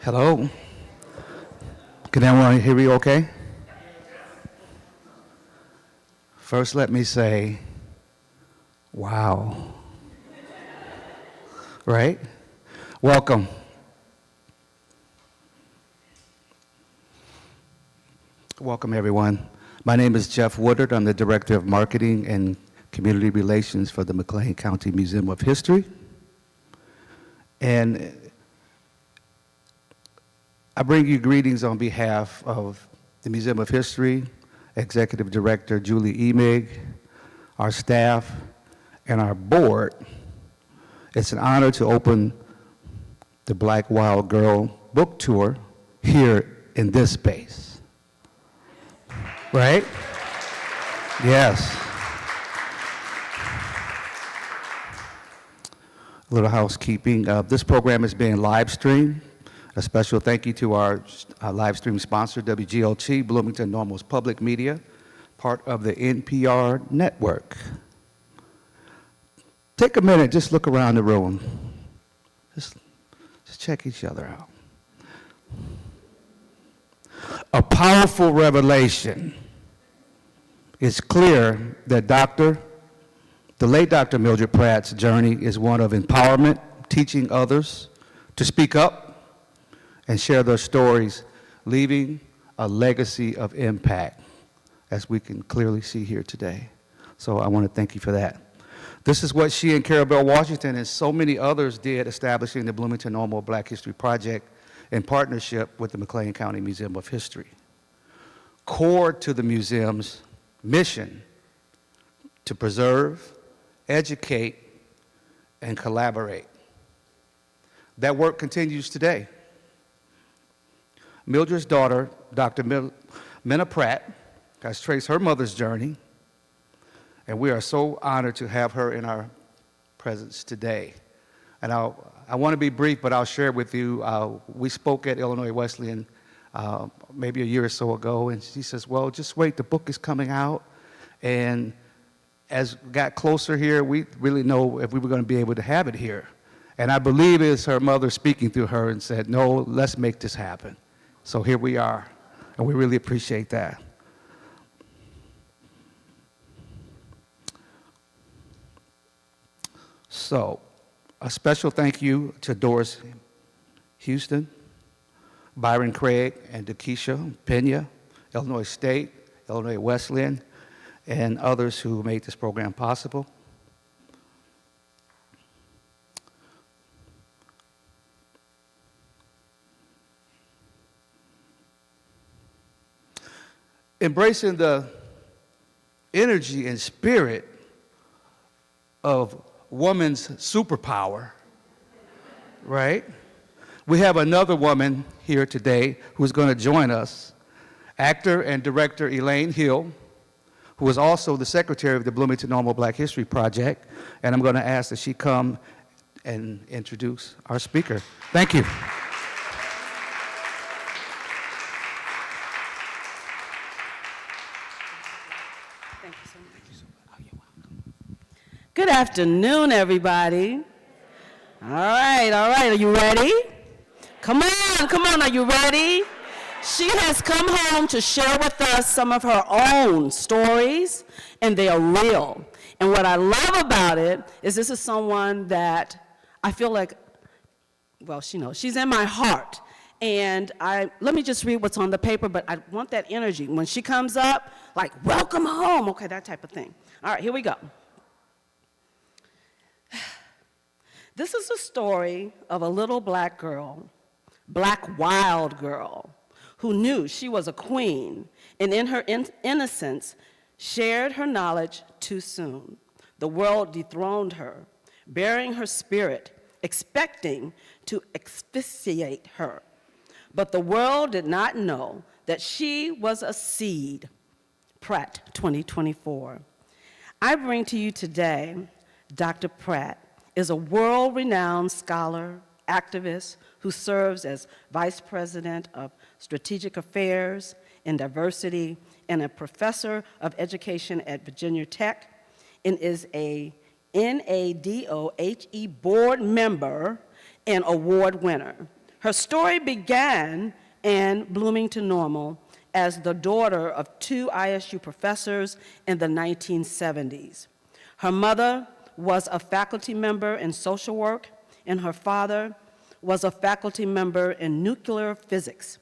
Hello. Can everyone hear me okay? First, let me say, wow. Right? Welcome. Welcome, everyone. My name is Jeff Woodard. I'm the Director of Marketing and Community Relations for the McLean County Museum of History. And I bring you greetings on behalf of the Museum of History, Executive Director Julie Emig, our staff, and our board. It's an honor to open the Black Wild Girl book tour here in this space. Right? Yes. A little housekeeping. This program is being live streamed. A special thank you to our live stream sponsor, WGLT, Bloomington Normal's Public Media, part of the NPR network. Take a minute, just look around the room. Just check each other out. A powerful revelation. It's clear that the late Dr. Mildred Pratt's journey is one of empowerment, teaching others to speak up and share their stories, leaving a legacy of impact, as we can clearly see here today. So I want to thank you for that. This is what she and Carol Bell Washington and so many others did, establishing the Bloomington Normal Black History Project in partnership with the McLean County Museum of History. Core to the museum's mission to preserve, educate, and collaborate. That work continues today. Mildred's daughter, Dr. Menah Pratt, has traced her mother's journey, and we are so honored to have her in our presence today. And I want to be brief, but I'll share with you, we spoke at Illinois Wesleyan maybe a year or so ago, and she says, well, just wait, the book is coming out. And as we got closer here, we really know if we were going to be able to have it here. And I believe it's her mother speaking through her and said, no, let's make this happen. So here we are, and we really appreciate that. So, a special thank you to Doris Houston, Byron Craig, and Dakisha Pena, Illinois State, Illinois Wesleyan, and others who made this program possible. Embracing the energy and spirit of woman's superpower, right? We have another woman here today who's going to join us, actor and director Elaine Hill, who is also the secretary of the Bloomington Normal Black History Project, and I'm going to ask that she come and introduce our speaker. Thank you. Good afternoon, everybody. All right, are you ready? Come on, are you ready? She has come home to share with us some of her own stories, and they are real. And what I love about it is this is someone that I feel like, well, she knows, she's in my heart. And let me just read what's on the paper, but I want that energy. When she comes up, like, welcome home, okay, that type of thing. All right, here we go. This is the story of a little black girl, black wild girl, who knew she was a queen, and in her innocence, shared her knowledge too soon. The world dethroned her, bearing her spirit, expecting to asphyxiate her. But the world did not know that she was a seed. Pratt, 2024. I bring to you today Dr. Pratt is a world-renowned scholar, activist who serves as Vice President of Strategic Affairs and Diversity and a professor of education at Virginia Tech, and is a NADOHE board member and award winner. Her story began in Bloomington Normal as the daughter of two ISU professors in the 1970s. Her mother was a faculty member in social work, and her father was a faculty member in nuclear physics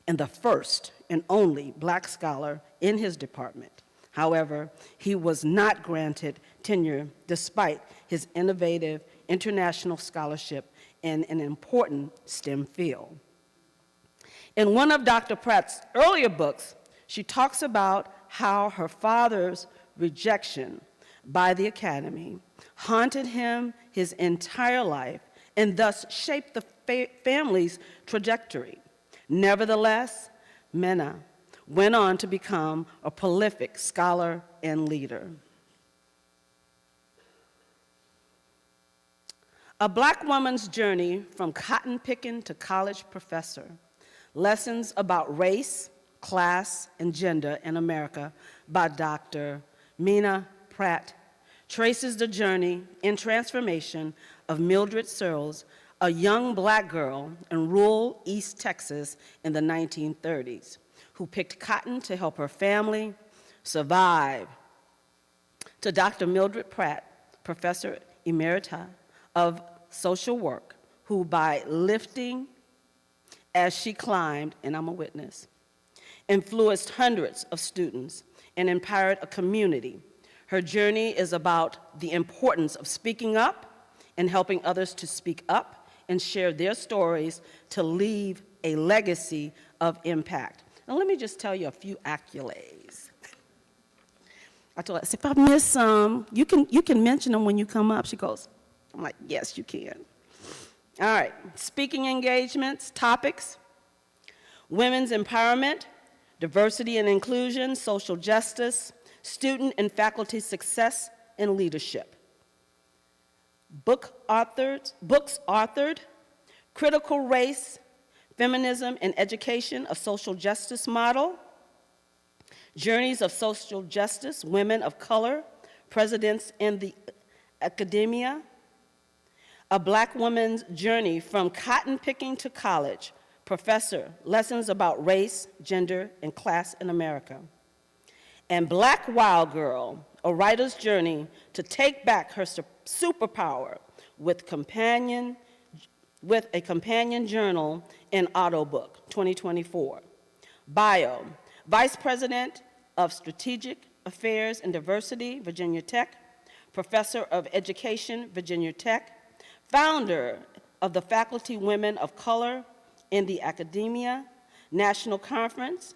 and the first and only Black scholar in his department. However, he was not granted tenure despite his innovative international scholarship in an important STEM field. In one of Dr. Pratt's earlier books, she talks about how her father's rejection by the Academy haunted him his entire life and thus shaped the family's trajectory. Nevertheless, Menah went on to become a prolific scholar and leader. A Black woman's journey from cotton picking to college professor, lessons about race, class, and gender in America by Dr. Menah Pratt traces the journey and transformation of Mildred Sirls, a young Black girl in rural East Texas in the 1930s, who picked cotton to help her family survive, to Dr. Mildred Pratt, Professor Emerita of Social Work, who by lifting as she climbed, and I'm a witness, influenced hundreds of students and empowered a community. Her journey is about the importance of speaking up and helping others to speak up and share their stories to leave a legacy of impact. Now let me just tell you a few accolades. I told her, if I miss some, you can mention them when you come up. She goes, I'm like, yes, you can. All right, speaking engagements, topics, women's empowerment, diversity and inclusion, social justice, student and faculty success and leadership. Books authored, critical race, feminism and education, a social justice model, journeys of social justice, women of color, presidents in the academia, a Black woman's journey from cotton picking to college, professor, lessons about race, gender, and class in America. And Black Wild Girl, a writer's journey to take back her superpower with a companion journal and auto book, 2024. Bio, Vice President of Strategic Affairs and Diversity, Virginia Tech, Professor of Education, Virginia Tech, founder of the Faculty Women of Color in the Academia National Conference,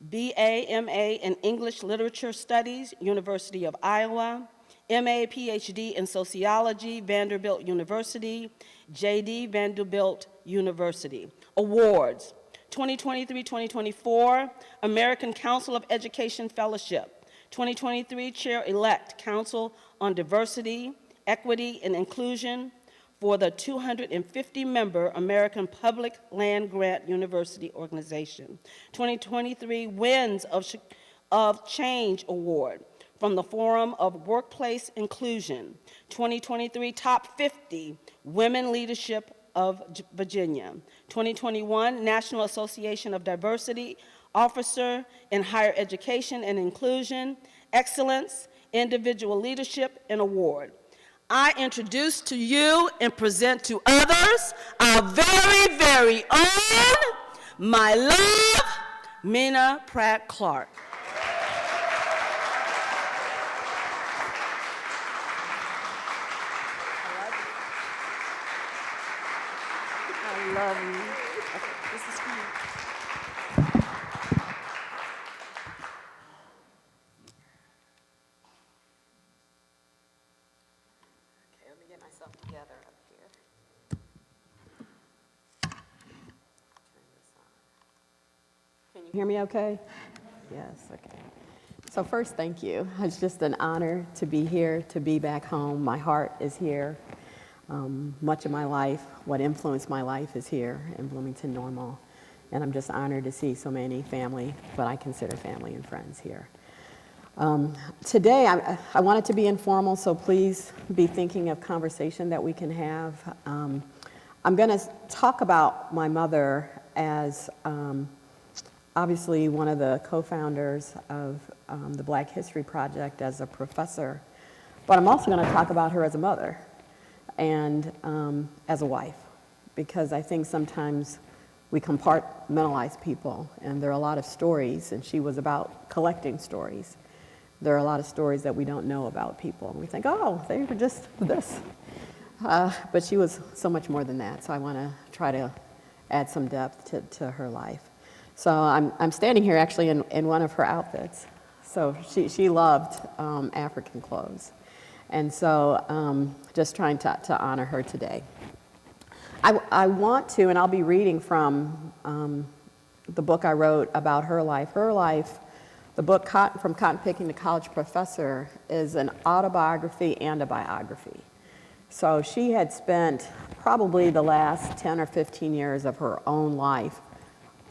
BA, MA in English Literature Studies, University of Iowa, MA, PhD in Sociology, Vanderbilt University, JD, Vanderbilt University. Awards, 2023-2024, American Council of Education Fellowship, 2023 Chair-elect, Council on Diversity, Equity, and Inclusion for the 250-member American Public Land Grant University Organization, 2023 Winds of Change Award from the Forum of Workplace Inclusion, 2023 Top 50 Women Leadership of Virginia, 2021 National Association of Diversity Officer in Higher Education and Inclusion, Excellence, Individual Leadership, and Award. I introduce to you and present to others our very, very own, my love, Menah Pratt Clark. I love you. Okay, this is for you. Okay, let me get myself together up here. Turn this on. Can you hear me okay? Yes, okay. So first, thank you. It's just an honor to be here, to be back home. My heart is here. Much of my life, what influenced my life is here in Bloomington Normal. And I'm just honored to see so many family, what I consider family and friends here. Today, I want it to be informal, so please be thinking of conversation that we can have. I'm going to talk about my mother as obviously one of the co-founders of the Black History Project as a professor, but I'm also going to talk about her as a mother and as a wife, because I think sometimes we compartmentalize people, and there are a lot of stories, and she was about collecting stories. There are a lot of stories that we don't know about people, and we think, oh, they were just this. But she was so much more than that, so I want to try to add some depth to her life. So I'm standing here actually in one of her outfits. So she loved African clothes. And so just trying to honor her today. I want to, and I'll be reading from the book I wrote about her life. Her life, the book From Cotton Picking to College Professor, is an autobiography and a biography. So she had spent probably the last 10 or 15 years of her own life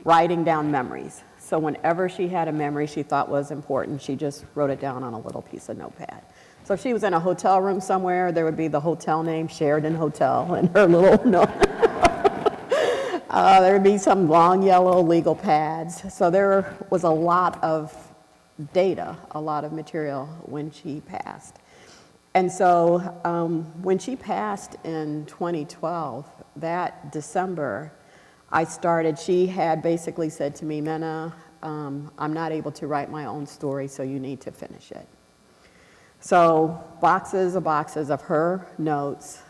writing down memories. So whenever she had a memory she thought was important, she just wrote it down on a little piece of notepad. So if she was in a hotel room somewhere, there would be the hotel name, Sheridan Hotel, in her little note. There would be some long yellow legal pads. So there was a lot of data, a lot of material when she passed. And so when she passed in 2012, that December, she had basically said to me, Menah, I'm not able to write my own story, so you need to finish it. So boxes of her notes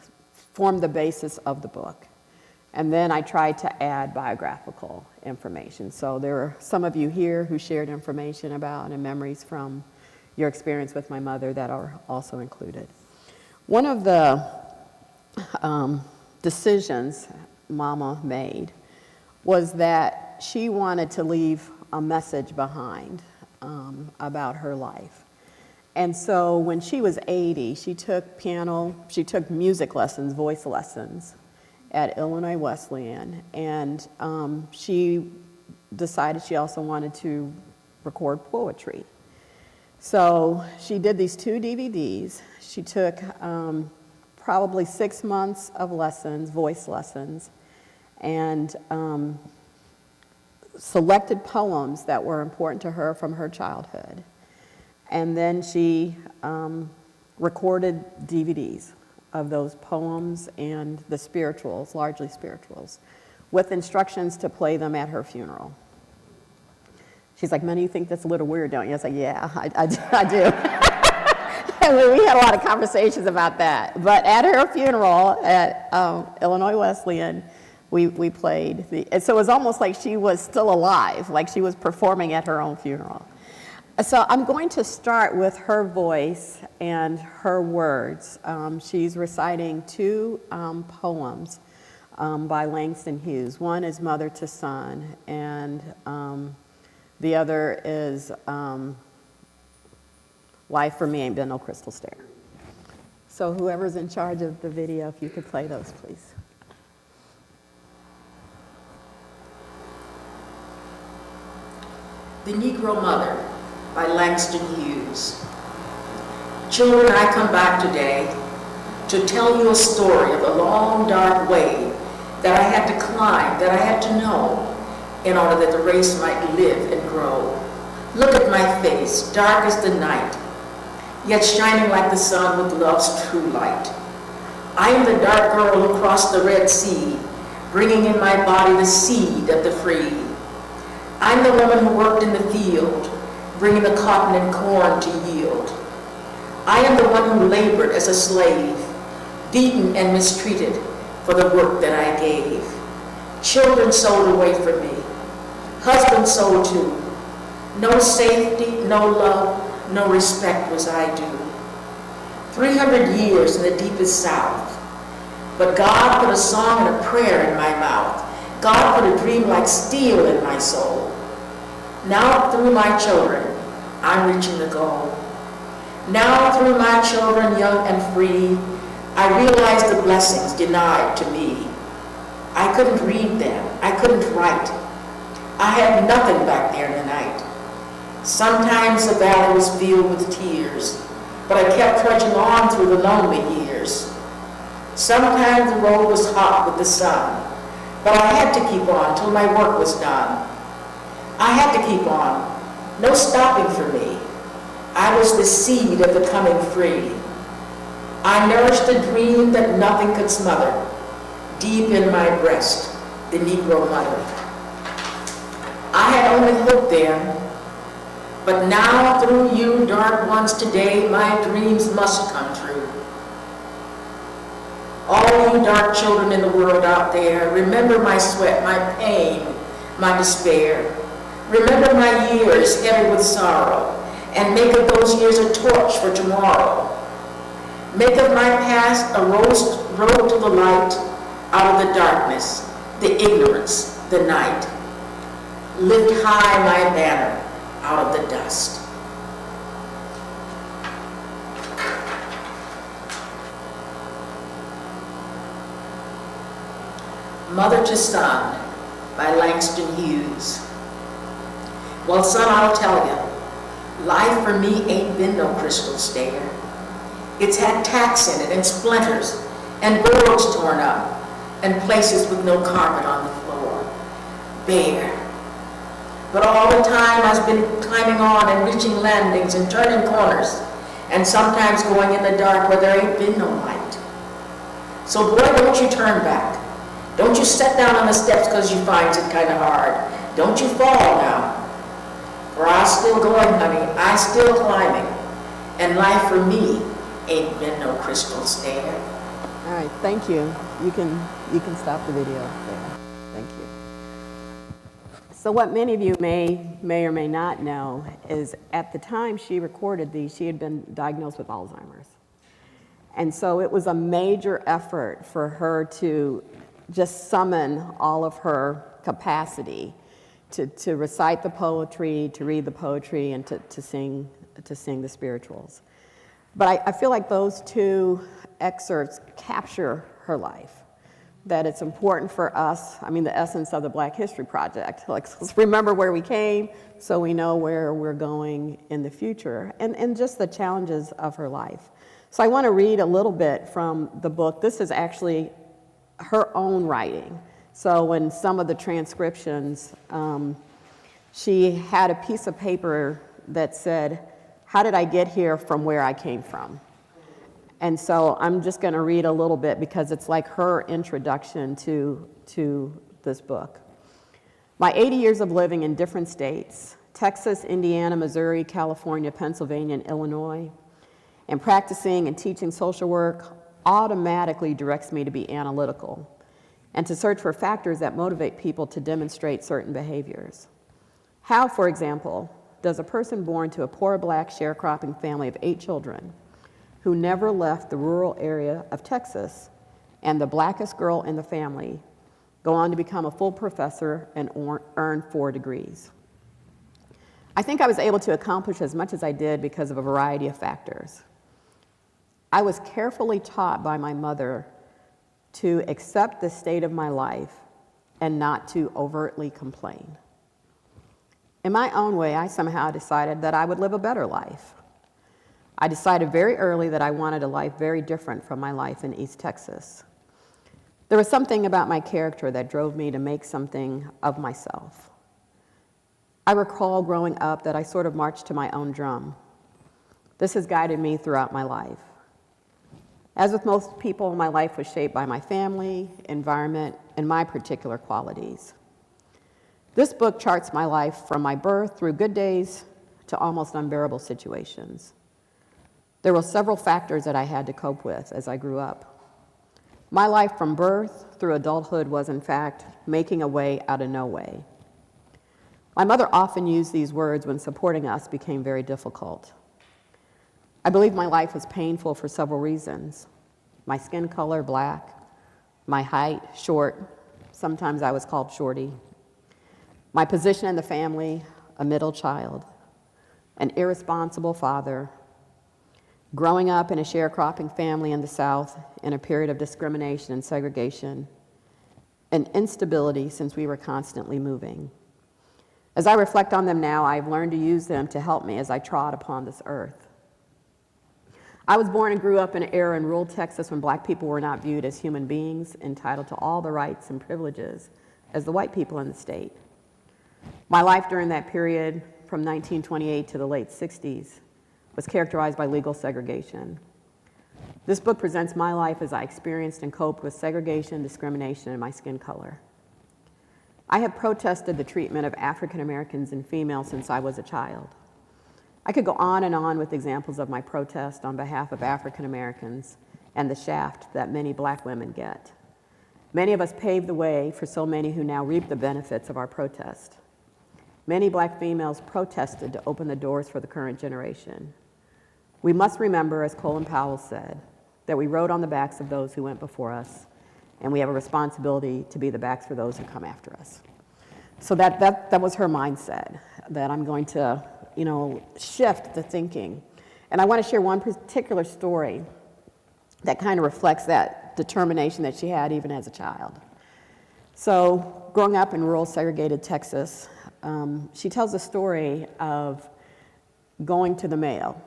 formed the basis of the book. And then I tried to add biographical information. So there are some of you here who shared information about and memories from your experience with my mother that are also included. One of the decisions Mama made was that she wanted to leave a message behind about her life. And so when she was 80, she took music lessons, voice lessons at Illinois Wesleyan, and she decided she also wanted to record poetry. So she did these 2 DVDs. She took probably 6 months of lessons, voice lessons, and selected poems that were important to her from her childhood. And then she recorded DVDs of those poems and the spirituals, largely spirituals, with instructions to play them at her funeral. She's like, Menah, you think that's a little weird, don't you? I was like, yeah, I do. And we had a lot of conversations about that. But at her funeral at Illinois Wesleyan, we played. And so it was almost like she was still alive, like she was performing at her own funeral. So I'm going to start with her voice and her words. She's reciting 2 poems by Langston Hughes. One is Mother to Son, and the other is Life for Me Ain't Been No Crystal Stair. So whoever's in charge of the video, if you could play those, please. The Negro Mother by Langston Hughes. Children, I come back today to tell you a story of a long, dark way that I had to climb, that I had to know in order that the race might live and grow. Look at my face, dark as the night, yet shining like the sun with love's true light. I am the dark girl who crossed the Red Sea, bringing in my body the seed of the free. I'm the woman who worked in the field, bringing the cotton and corn to yield. I am the one who labored as a slave, beaten and mistreated for the work that I gave. Children sold away from me, husbands sold too. No safety, no love, no respect was I due. 300 years in the deepest South, but God put a song and a prayer in my mouth. God put a dream like steel in my soul. Now through my children, I'm reaching the goal. Now through my children, young and free, I realize the blessings denied to me. I couldn't read them, I couldn't write. I had nothing back there in the night. Sometimes the valley was filled with tears, but I kept trudging on through the lonely years. Sometimes the road was hot with the sun, but I had to keep on till my work was done. I had to keep on, no stopping for me. I was the seed of the coming free. I nourished a dream that nothing could smother, deep in my breast, the Negro mother. I had only hope then, but now through you, dark ones, today, my dreams must come true. All you dark children in the world out there, remember my sweat, my pain, my despair. Remember my years heavy with sorrow, and make of those years a torch for tomorrow. Make of my past a road to the light, out of the darkness, the ignorance, the night. Lift high my banner out of the dust. Mother to Son by Langston Hughes. Well, son, I'll tell you, life for me ain't been no crystal stair. It's had tacks in it and splinters and boards torn up and places with no carpet on the floor, bare. But all the time I've been climbing on and reaching landings and turning corners and sometimes going in the dark where there ain't been no light. So boy, don't you turn back. Don't you sit down on the steps because you finds it kind of hard. Don't you fall now. For I'm still going, honey. I'm still climbing. And life for me ain't been no crystal stair. All right, thank you. You can stop the video there. Thank you. So what many of you may or may not know is at the time she recorded these, she had been diagnosed with Alzheimer's. And so it was a major effort for her to just summon all of her capacity to recite the poetry, to read the poetry, and to sing the spirituals. But I feel like those two excerpts capture her life, that it's important for us, I mean, the essence of the Black History Project. Like, let's remember where we came so we know where we're going in the future, and just the challenges of her life. So I want to read a little bit from the book. This is actually her own writing. So in some of the transcriptions, she had a piece of paper that said, "How did I get here from where I came from?" And so I'm just going to read a little bit because it's like her introduction to this book. My 80 years of living in different states, Texas, Indiana, Missouri, California, Pennsylvania, and Illinois, and practicing and teaching social work automatically directs me to be analytical and to search for factors that motivate people to demonstrate certain behaviors. How, for example, does a person born to a poor Black sharecropping family of 8 children who never left the rural area of Texas and the Blackest girl in the family go on to become a full professor and earn 4 degrees? I think I was able to accomplish as much as I did because of a variety of factors. I was carefully taught by my mother to accept the state of my life and not to overtly complain. In my own way, I somehow decided that I would live a better life. I decided very early that I wanted a life very different from my life in East Texas. There was something about my character that drove me to make something of myself. I recall growing up that I sort of marched to my own drum. This has guided me throughout my life. As with most people, my life was shaped by my family, environment, and my particular qualities. This book charts my life from my birth through good days to almost unbearable situations. There were several factors that I had to cope with as I grew up. My life from birth through adulthood was, in fact, making a way out of no way. My mother often used these words when supporting us became very difficult. I believe my life was painful for several reasons. My skin color, Black, my height, short, sometimes I was called Shorty, my position in the family, a middle child, an irresponsible father, growing up in a sharecropping family in the South in a period of discrimination and segregation, and instability since we were constantly moving. As I reflect on them now, I've learned to use them to help me as I trod upon this earth. I was born and grew up in an era in rural Texas when black people were not viewed as human beings entitled to all the rights and privileges as the white people in the state. My life during that period, from 1928 to the late 60s, was characterized by legal segregation. This book presents my life as I experienced and coped with segregation, discrimination, and my skin color. I have protested the treatment of African Americans and females since I was a child. I could go on and on with examples of my protest on behalf of African Americans and the shaft that many black women get. Many of us paved the way for so many who now reap the benefits of our protest. Many black females protested to open the doors for the current generation. We must remember, as Colin Powell said, that we rode on the backs of those who went before us, and we have a responsibility to be the backs for those who come after us. So that was her mindset, that I'm going to, shift the thinking. And I want to share one particular story that kind of reflects that determination that she had even as a child. So growing up in rural segregated Texas, she tells a story of going to the mail,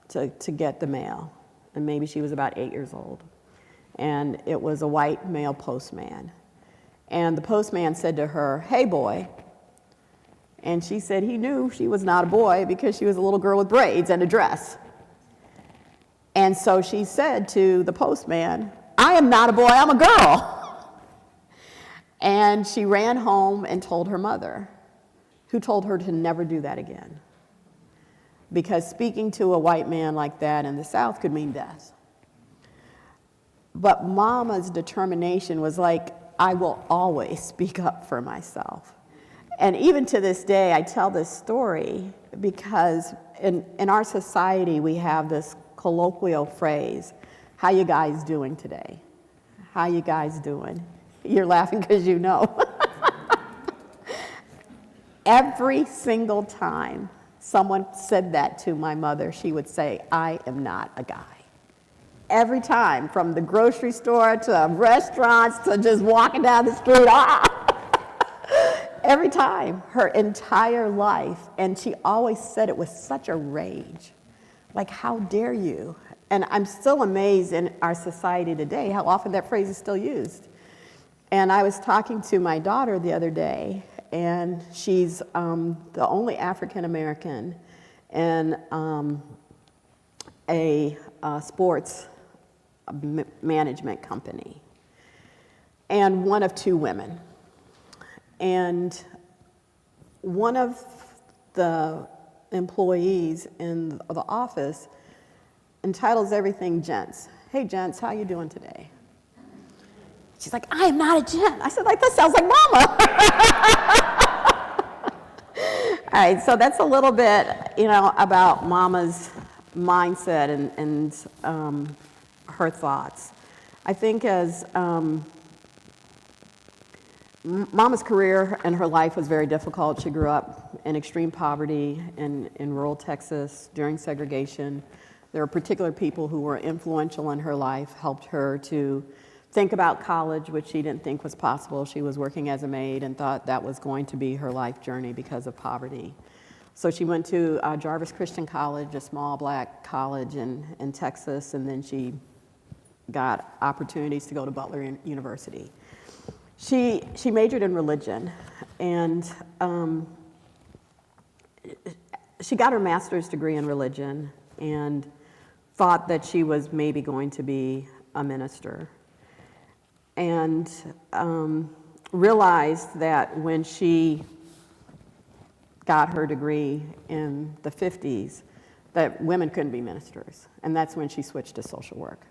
to get the mail, and maybe she was about 8 years old. And it was a white male postman. And the postman said to her, "Hey, boy." And she said he knew she was not a boy because she was a little girl with braids and a dress. And so she said to the postman, "I am not a boy, I'm a girl." And she ran home and told her mother, who told her to never do that again. Because speaking to a white man like that in the South could mean death. But Mama's determination was like, I will always speak up for myself. And even to this day, I tell this story because in our society, we have this colloquial phrase, "How you guys doing today? How you guys doing?" You're laughing because you know. Every single time someone said that to my mother, she would say, "I am not a guy." Every time, from the grocery store to restaurants to just walking down the street, every time, her entire life. And she always said it with such a rage, like, "How dare you?" And I'm still amazed in our society today how often that phrase is still used. And I was talking to my daughter the other day, and she's the only African American in a sports management company, and one of two women. And one of the employees in the office entitles everything "gents." "Hey, gents, how you doing today?" She's like, "I am not a gent." I said, like, that sounds like Mama. All right, so that's a little bit, about Mama's mindset and her thoughts. I think as Mama's career and her life was very difficult. She grew up in extreme poverty in rural Texas during segregation. There were particular people who were influential in her life, helped her to think about college, which she didn't think was possible. She was working as a maid and thought that was going to be her life journey because of poverty. So she went to Jarvis Christian College, a small black college in Texas, and then she got opportunities to go to Butler University. She majored in religion, and she got her master's degree in religion and thought that she was maybe going to be a minister, and realized that when she got her degree in the 50s, that women couldn't be ministers, and that's when she switched to social work.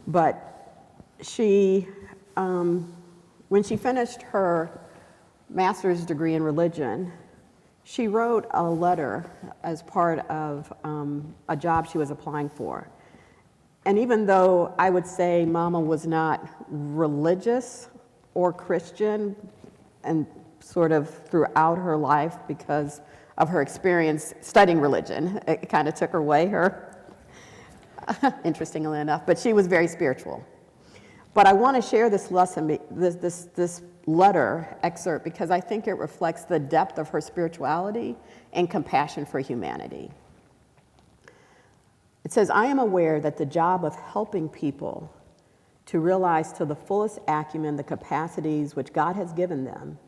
But she, when she finished her master's degree in religion, she wrote a letter as part of a job she was applying for. And even though I would say Mama was not religious or Christian, and sort of throughout her life because of her experience studying religion, it kind of took away interestingly enough, but she was very spiritual. But I want to share this lesson, this letter excerpt, because I think it reflects the depth of her spirituality and compassion for humanity. It says, I am aware that the job of helping people to realize to the fullest acumen the capacities which God has given them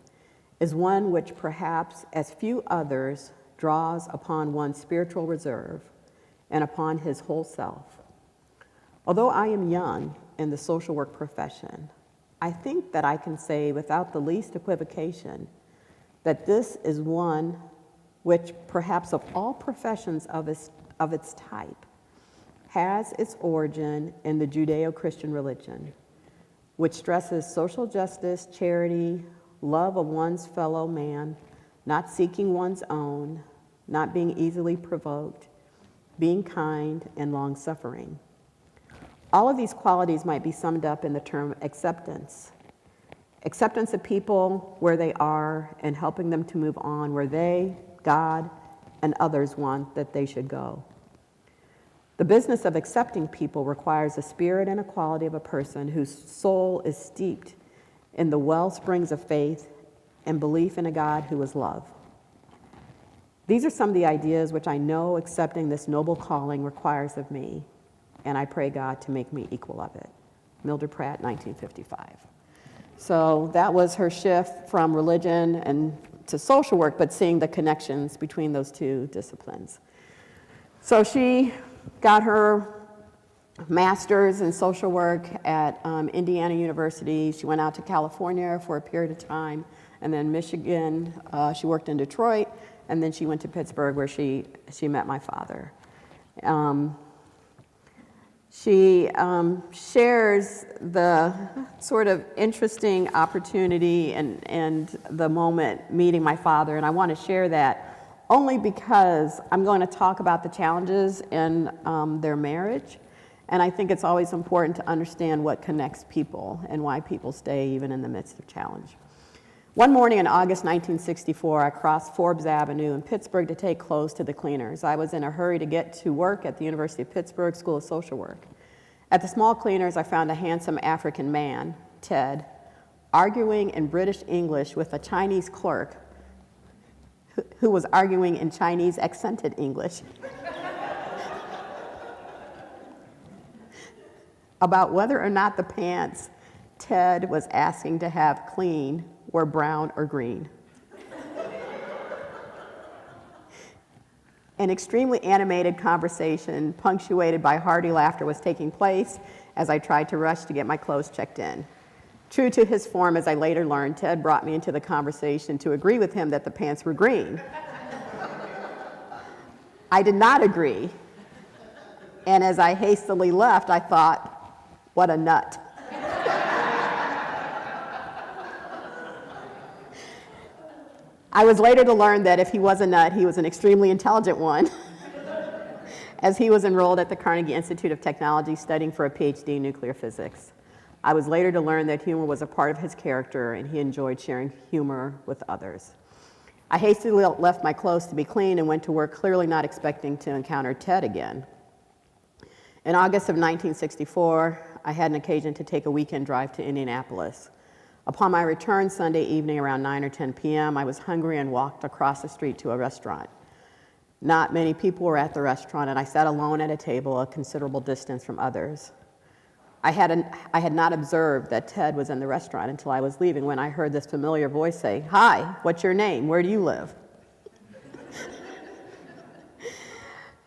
is one which perhaps as few others draws upon one's spiritual reserve and upon his whole self. Although I am young in the social work profession, I think that I can say without the least equivocation that this is one which perhaps of all professions of its type has its origin in the Judeo-Christian religion, which stresses social justice, charity, love of one's fellow man, not seeking one's own, not being easily provoked, being kind and long-suffering. All of these qualities might be summed up in the term acceptance. Acceptance of people where they are and helping them to move on where they, God, and others want that they should go. The business of accepting people requires a spirit and a quality of a person whose soul is steeped in the wellsprings of faith and belief in a God who is love. These are some of the ideas which I know accepting this noble calling requires of me, and I pray God to make me equal of it. Mildred Pratt, 1955. So that was her shift from religion and to social work, but seeing the connections between those two disciplines. So she got her master's in social work at Indiana University. She went out to California for a period of time, and then Michigan. She worked in Detroit, and then she went to Pittsburgh where she met my father. She shares the sort of interesting opportunity and the moment meeting my father, and I want to share that only because I'm going to talk about the challenges in their marriage, and I think it's always important to understand what connects people and why people stay even in the midst of challenge. One morning in August 1964, I crossed Forbes Avenue in Pittsburgh to take clothes to the cleaners. I was in a hurry to get to work at the University of Pittsburgh School of Social Work. At the small cleaners, I found a handsome African man, Ted, arguing in British English with a Chinese clerk who was arguing in Chinese accented English about whether or not the pants Ted was asking to have clean were brown or green. An extremely animated conversation, punctuated by hearty laughter, was taking place as I tried to rush to get my clothes checked in. True to his form, as I later learned, Ted brought me into the conversation to agree with him that the pants were green. I did not agree, and as I hastily left, I thought, what a nut. I was later to learn that if he was a nut, he was an extremely intelligent one, as he was enrolled at the Carnegie Institute of Technology studying for a PhD in nuclear physics. I was later to learn that humor was a part of his character, and he enjoyed sharing humor with others. I hastily left my clothes to be clean and went to work, clearly not expecting to encounter Ted again. In August of 1964, I had an occasion to take a weekend drive to Indianapolis. Upon my return Sunday evening around 9 or 10 p.m., I was hungry and walked across the street to a restaurant. Not many people were at the restaurant, and I sat alone at a table a considerable distance from others. I had not observed that Ted was in the restaurant until I was leaving when I heard this familiar voice say, "Hi, what's your name? Where do you live?"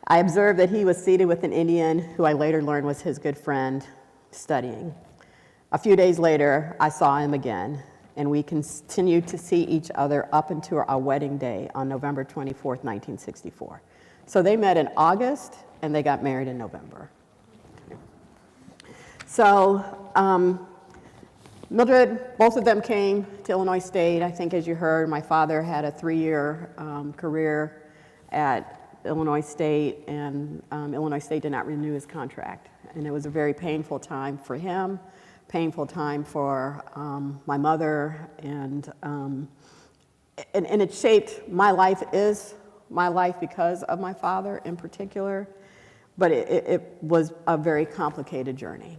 I observed that he was seated with an Indian who I later learned was his good friend, studying. A few days later, I saw him again, and we continued to see each other up until our wedding day on November 24th, 1964. So they met in August, and they got married in November. So Mildred, both of them came to Illinois State. I think, as you heard, my father had a 3-year career at Illinois State, and Illinois State did not renew his contract. And it was a very painful time for him, painful time for my mother, and it shaped my life, is my life because of my father in particular, but it was a very complicated journey.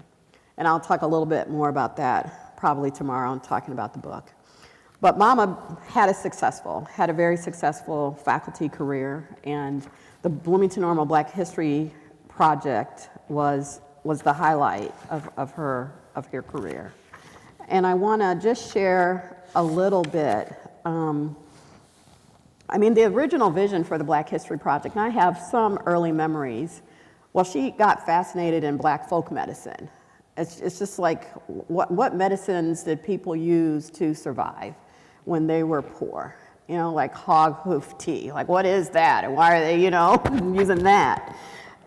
And I'll talk a little bit more about that probably tomorrow in talking about the book. But Mama had a very successful faculty career, and the Bloomington Normal Black History project was the highlight of her career. And I want to just share a little bit. I mean, the original vision for the Black History Project, and I have some early memories. Well, she got fascinated in Black folk medicine. It's just like, what medicines did people use to survive when they were poor? You know, like hog hoof tea. Like, what is that? And why are they, you know, using that?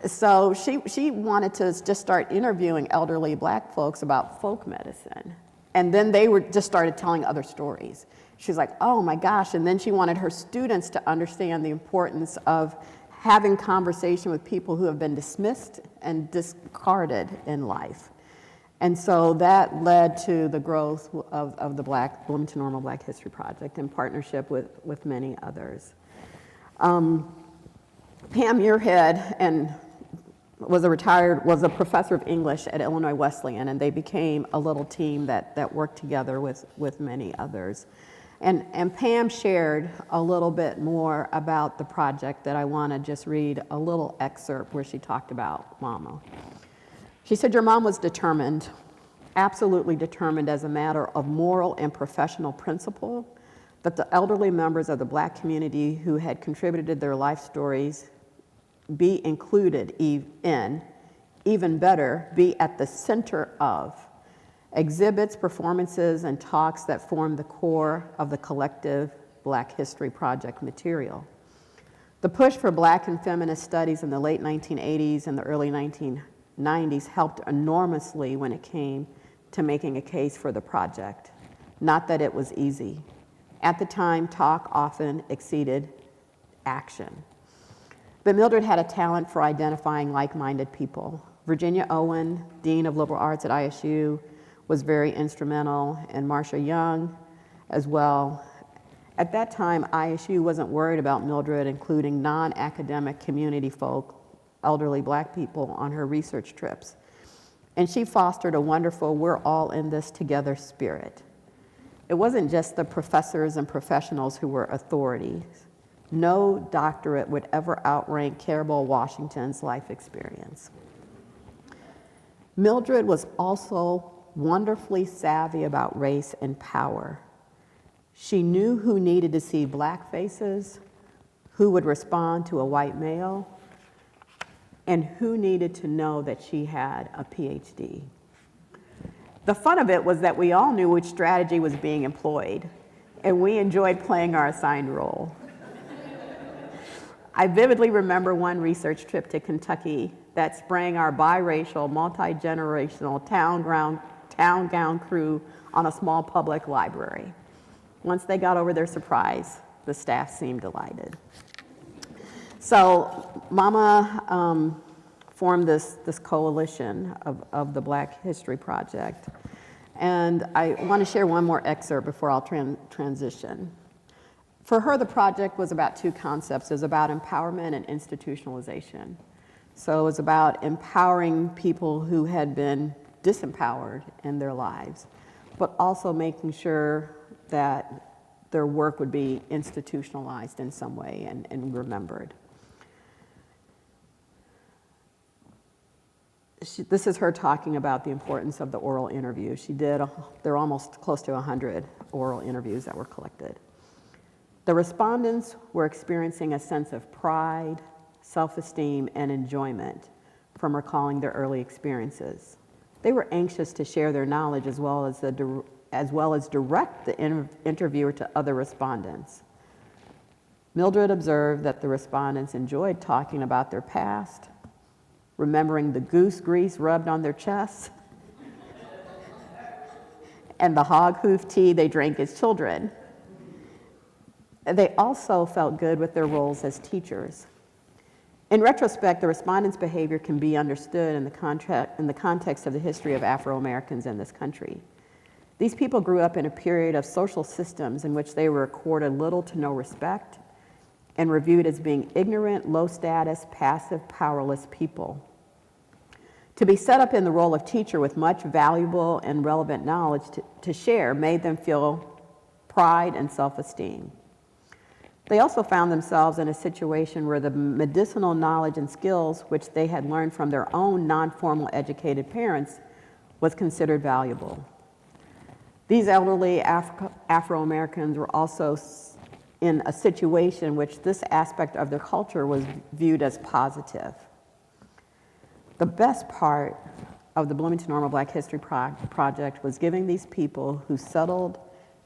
So she wanted to just start interviewing elderly Black folks about folk medicine. And then they just started telling other stories. She's like, oh my gosh. And then she wanted her students to understand the importance of having conversation with people who have been dismissed and discarded in life. And so that led to the growth of the Women to Normal Black History Project in partnership with many others. Pam Muirhead was a professor of English at Illinois Wesleyan, and they became a little team that worked together with many others. And Pam shared a little bit more about the project that I want to just read a little excerpt where she talked about Mama. She said, your mom was determined, absolutely determined as a matter of moral and professional principle, that the elderly members of the Black community who had contributed their life stories be included in, even better, be at the center of exhibits, performances, and talks that form the core of the collective Black History Project material. The push for Black and feminist studies in the late 1980s and the early 1990s helped enormously when it came to making a case for the project. Not that it was easy. At the time, talk often exceeded action. But Mildred had a talent for identifying like-minded people. Virginia Owen, Dean of Liberal Arts at ISU, was very instrumental, and Marcia Young as well. At that time, ISU wasn't worried about Mildred including non-academic community folk, elderly Black people on her research trips. And she fostered a wonderful we're all in this together spirit. It wasn't just the professors and professionals who were authorities. No doctorate would ever outrank Carabel Washington's life experience. Mildred was also wonderfully savvy about race and power. She knew who needed to see Black faces, who would respond to a white male, and who needed to know that she had a PhD. The fun of it was that we all knew which strategy was being employed, and we enjoyed playing our assigned role. I vividly remember one research trip to Kentucky that sprang our biracial, multi-generational town gown crew on a small public library. Once they got over their surprise, the staff seemed delighted. So Mama formed this coalition of the Black History Project. And I want to share one more excerpt before I'll transition. For her, the project was about two concepts. It was about empowerment and institutionalization. So it was about empowering people who had been disempowered in their lives, but also making sure that their work would be institutionalized in some way and remembered. This is her talking about the importance of the oral interview. There are almost close to 100 oral interviews that were collected. The respondents were experiencing a sense of pride, self-esteem, and enjoyment from recalling their early experiences. They were anxious to share their knowledge as well as direct the interviewer to other respondents. Mildred observed that the respondents enjoyed talking about their past, remembering the goose grease rubbed on their chests, and the hog hoof tea they drank as children. They also felt good with their roles as teachers. In retrospect, the respondents' behavior can be understood in the context of the history of Afro-Americans in this country. These people grew up in a period of social systems in which they were accorded little to no respect and were viewed as being ignorant, low-status, passive, powerless people. To be set up in the role of teacher with much valuable and relevant knowledge to share made them feel pride and self-esteem. They also found themselves in a situation where the medicinal knowledge and skills which they had learned from their own non-formal educated parents was considered valuable. These elderly Afro-Americans were also in a situation which this aspect of their culture was viewed as positive. The best part of the Bloomington Normal Black History Project was giving these people who settled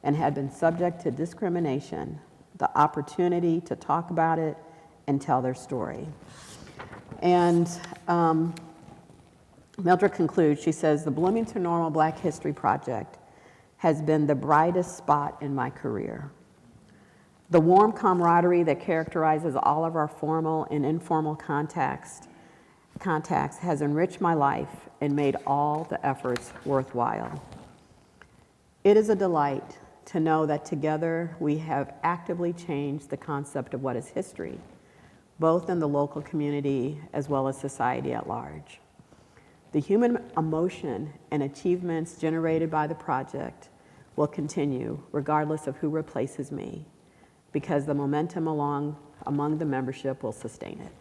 and had been subject to discrimination the opportunity to talk about it and tell their story. And Mildred concludes, she says, the Bloomington Normal Black History Project has been the brightest spot in my career. The warm camaraderie that characterizes all of our formal and informal contacts has enriched my life and made all the efforts worthwhile. It is a delight to know that together we have actively changed the concept of what is history, both in the local community as well as society at large. The human emotion and achievements generated by the project will continue regardless of who replaces me, because the momentum among the membership will sustain it.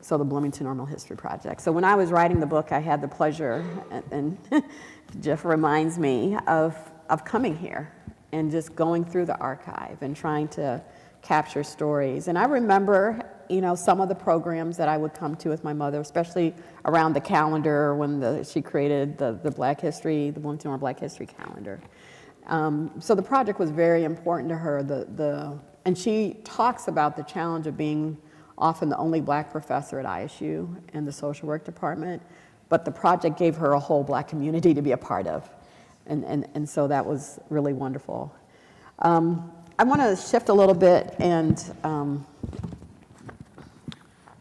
So the Bloomington Normal History Project. So when I was writing the book, I had the pleasure, and Jeff reminds me of coming here and just going through the archive and trying to capture stories. And I remember, some of the programs that I would come to with my mother, especially around the calendar when she created the Black History, the Bloomington Normal Black History calendar. So the project was very important to her. And she talks about the challenge of being often the only Black professor at ISU in the social work department, but the project gave her a whole Black community to be a part of. And so that was really wonderful. I want to shift a little bit and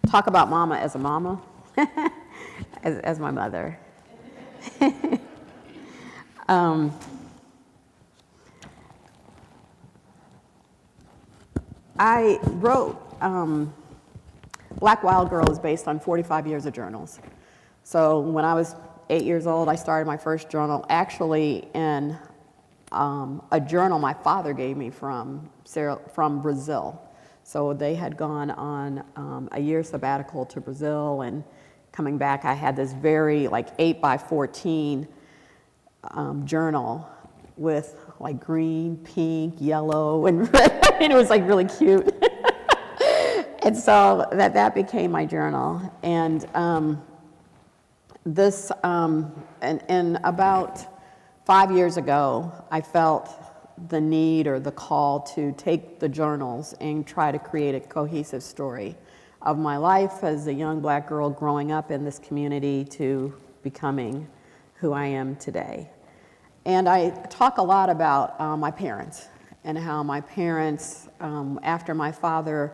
talk about Mama as a mama, as my mother. I wrote Black Wild Girl is based on 45 years of journals. So when I was 8 years old, I started my first journal actually in a journal my father gave me from Brazil. So they had gone on a year sabbatical to Brazil, and coming back, I had this very 8 by 14 journal with green, pink, yellow, and red. And it was really cute. And so that became my journal. And and about 5 years ago, I felt the need or the call to take the journals and try to create a cohesive story of my life as a young Black girl growing up in this community to becoming who I am today. And I talk a lot about my parents and how my parents, after my father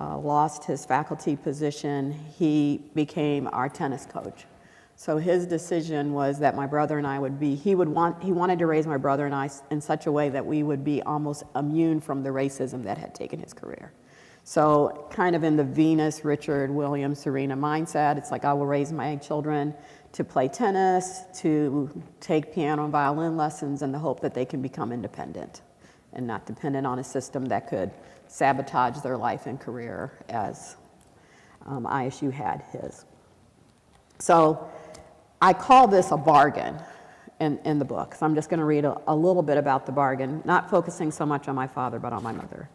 lost his faculty position, he became our tennis coach. So his decision was that my brother and I would be, he wanted to raise my brother and I in such a way that we would be almost immune from the racism that had taken his career. So kind of in the Venus, Richard, William, Serena mindset, it's I will raise my children to play tennis, to take piano and violin lessons in the hope that they can become independent and not dependent on a system that could sabotage their life and career as ISU had his. So I call this a bargain in the book. So I'm just going to read a little bit about the bargain, not focusing so much on my father, but on my mother.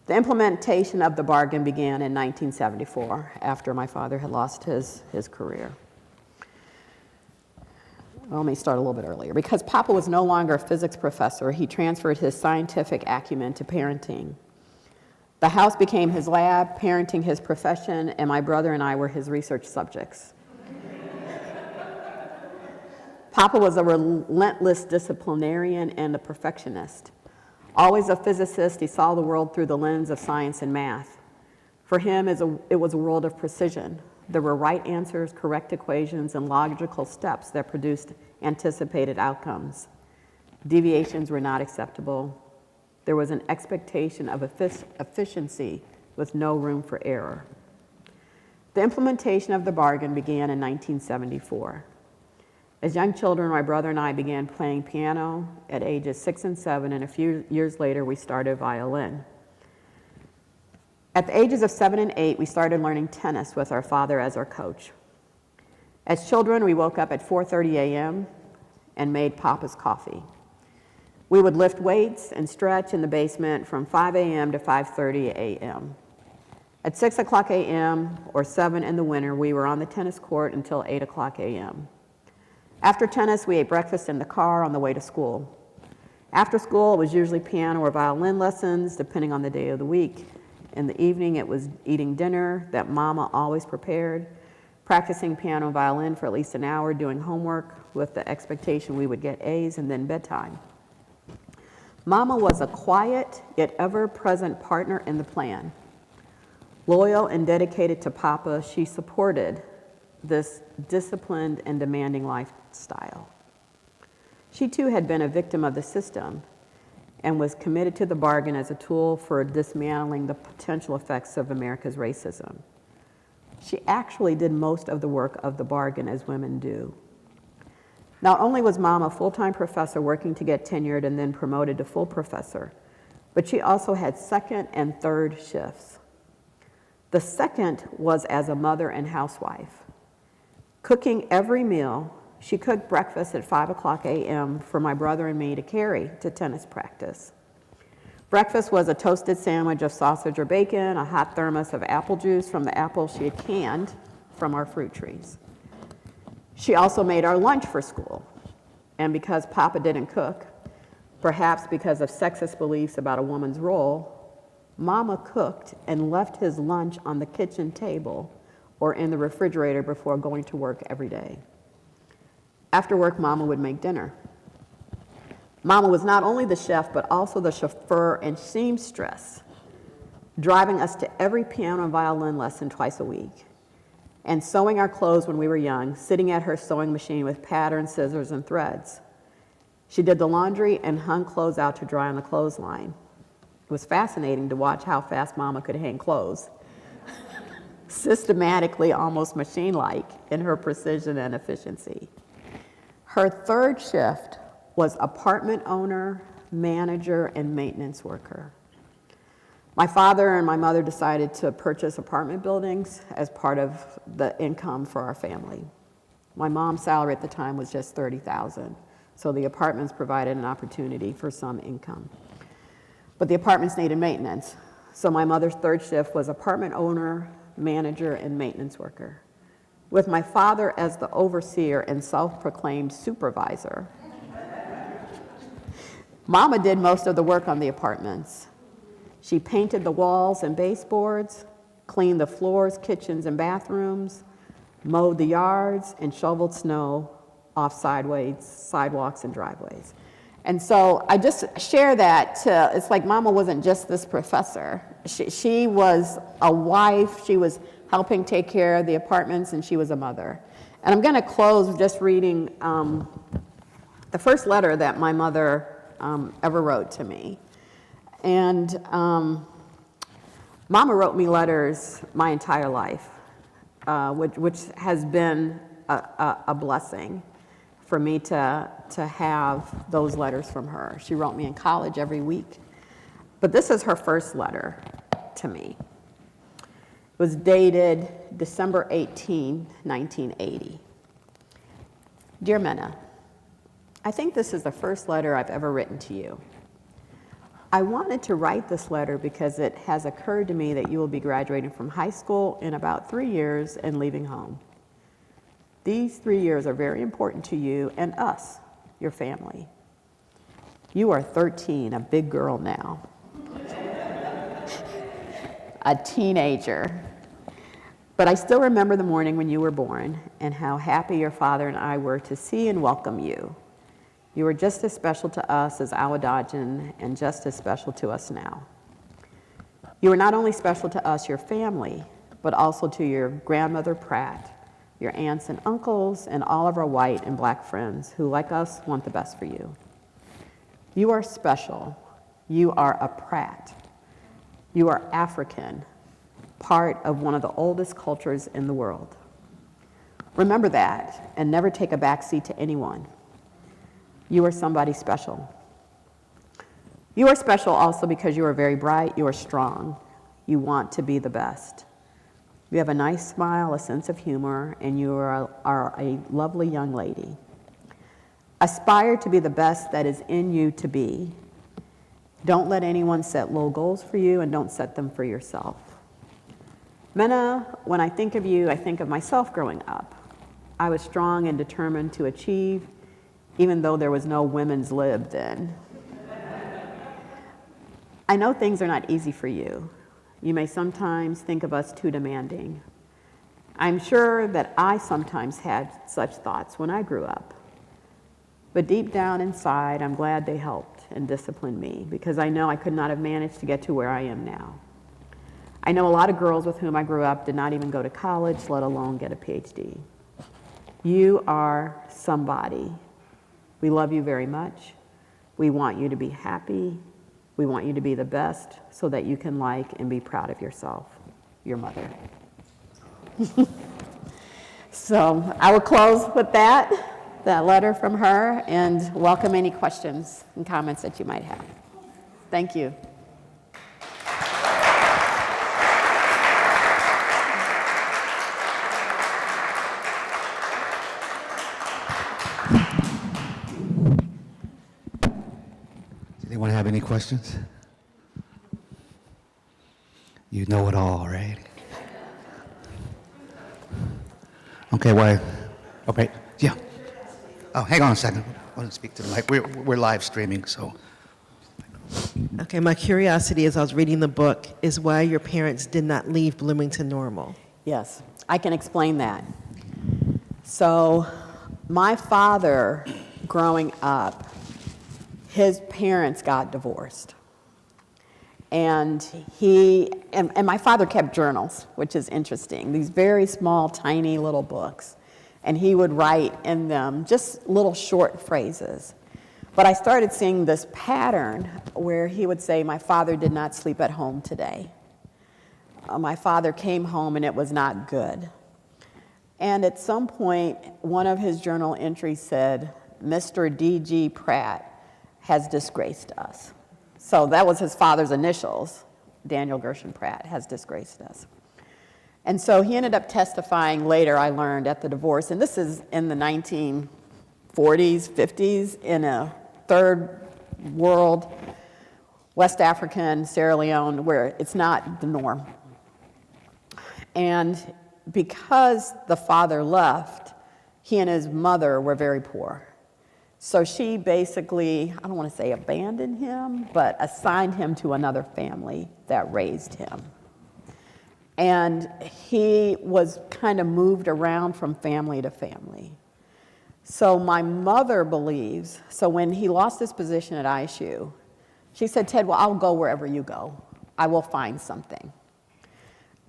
The implementation of the bargain began in 1974, after my father had lost his career. Well, let me start a little bit earlier. Because Papa was no longer a physics professor, he transferred his scientific acumen to parenting. The house became his lab, parenting his profession, and my brother and I were his research subjects. Papa was a relentless disciplinarian and a perfectionist. Always a physicist, he saw the world through the lens of science and math. For him, it was a world of precision. There were right answers, correct equations, and logical steps that produced anticipated outcomes. Deviations were not acceptable. There was an expectation of efficiency with no room for error. The implementation of the bargain began in 1974. As young children, my brother and I began playing piano at ages 6 and 7, and a few years later, we started violin. At the ages of 7 and 8, we started learning tennis with our father as our coach. As children, we woke up at 4:30 a.m. and made Papa's coffee. We would lift weights and stretch in the basement from 5 a.m. to 5:30 a.m. At 6 o'clock a.m. or 7 in the winter, we were on the tennis court until 8 o'clock a.m. After tennis, we ate breakfast in the car on the way to school. After school, it was usually piano or violin lessons, depending on the day of the week. In the evening, it was eating dinner that Mama always prepared, practicing piano and violin for at least an hour, doing homework with the expectation we would get A's, and then bedtime. Mama was a quiet, yet ever-present partner in the plan. Loyal and dedicated to Papa, she supported this disciplined and demanding lifestyle. She too had been a victim of the system and was committed to the bargain as a tool for dismantling the potential effects of America's racism. She actually did most of the work of the bargain, as women do. Not only was Mom a full-time professor working to get tenured and then promoted to full professor, but she also had second and third shifts. The second was as a mother and housewife. Cooking every meal, she cooked breakfast at 5 o'clock a.m. for my brother and me to carry to tennis practice. Breakfast was a toasted sandwich of sausage or bacon, a hot thermos of apple juice from the apples she had canned from our fruit trees. She also made our lunch for school. And because Papa didn't cook, perhaps because of sexist beliefs about a woman's role, Mama cooked and left his lunch on the kitchen table or in the refrigerator before going to work every day. After work, Mama would make dinner. Mama was not only the chef, but also the chauffeur and seamstress, driving us to every piano and violin lesson twice a week, and sewing our clothes when we were young, sitting at her sewing machine with pattern, scissors, and threads. She did the laundry and hung clothes out to dry on the clothesline. It was fascinating to watch how fast Mama could hang clothes, systematically, almost machine-like in her precision and efficiency. Her third shift was apartment owner, manager, and maintenance worker. My father and my mother decided to purchase apartment buildings as part of the income for our family. My mom's salary at the time was just $30,000, so the apartments provided an opportunity for some income. But the apartments needed maintenance, so my mother's third shift was apartment owner, manager, and maintenance worker, with my father as the overseer and self-proclaimed supervisor. Mama did most of the work on the apartments. She painted the walls and baseboards, cleaned the floors, kitchens, and bathrooms, mowed the yards, and shoveled snow off sidewalks and driveways. And so I just share that it's like Mama wasn't just this professor. She was a wife, she was helping take care of the apartments, and she was a mother. And I'm gonna close just reading the first letter that my mother ever wrote to me. And Mama wrote me letters my entire life, which has been a blessing for me to have those letters from her. She wrote me in college every week. But this is her first letter to me. It was dated December 18, 1980. Dear Menah, I think this is the first letter I've ever written to you. I wanted to write this letter because it has occurred to me that you will be graduating from high school in about 3 years and leaving home. These 3 years are very important to you and us, your family. You are 13, a big girl now, a teenager. But I still remember the morning when you were born and how happy your father and I were to see and welcome you. You were just as special to us as Awadadjan and just as special to us now. You were not only special to us, your family, but also to your grandmother Pratt, your aunts and uncles, and all of our white and black friends who, like us, want the best for you. You are special. You are a Pratt. You are African, part of one of the oldest cultures in the world. Remember that and never take a backseat to anyone. You are somebody special. You are special also because you are very bright, you are strong, You want to be the best. You have a nice smile, a sense of humor, and you are a lovely young lady. Aspire to be the best that is in you to be. Don't let anyone set low goals for you, and don't set them for yourself. Menah, when I think of you, I think of myself growing up. I was strong and determined to achieve, even though there was no women's lib then. I know things are not easy for you. You may sometimes think of us too demanding. I'm sure that I sometimes had such thoughts when I grew up. But deep down inside, I'm glad they helped and disciplined me, because I know I could not have managed to get to where I am now. I know a lot of girls with whom I grew up did not even go to college, let alone get a PhD. You are somebody. We love you very much. We want you to be happy. We want you to be the best so that you can like and be proud of yourself, your mother. So I will close with that letter from her, and welcome any questions and comments that you might have. Thank you. Does anyone have any questions? You know it all, right? Okay, well, okay, yeah. Oh, hang on a second. I want to speak to the mic. We're live streaming, so. Okay, my curiosity as I was reading the book is why your parents did not leave Bloomington Normal. Yes, I can explain that. So my father, growing up, his parents got divorced. And my father kept journals, which is interesting, these very small, tiny little books. And he would write in them just little short phrases. But I started seeing this pattern where he would say, my father did not sleep at home today. My father came home and it was not good. And at some point, one of his journal entries said, Mr. D.G. Pratt has disgraced us. So that was his father's initials. Daniel Gershon Pratt has disgraced us. And so he ended up testifying later, I learned, at the divorce. And this is in the 1940s, 50s, in a third world, West African, Sierra Leone, where it's not the norm. And because the father left, he and his mother were very poor. So she basically, I don't want to say abandoned him, but assigned him to another family that raised him. And he was kind of moved around from family to family. So my mother believes, so when he lost his position at ISU, she said, Ted, well, I'll go wherever you go. I will find something.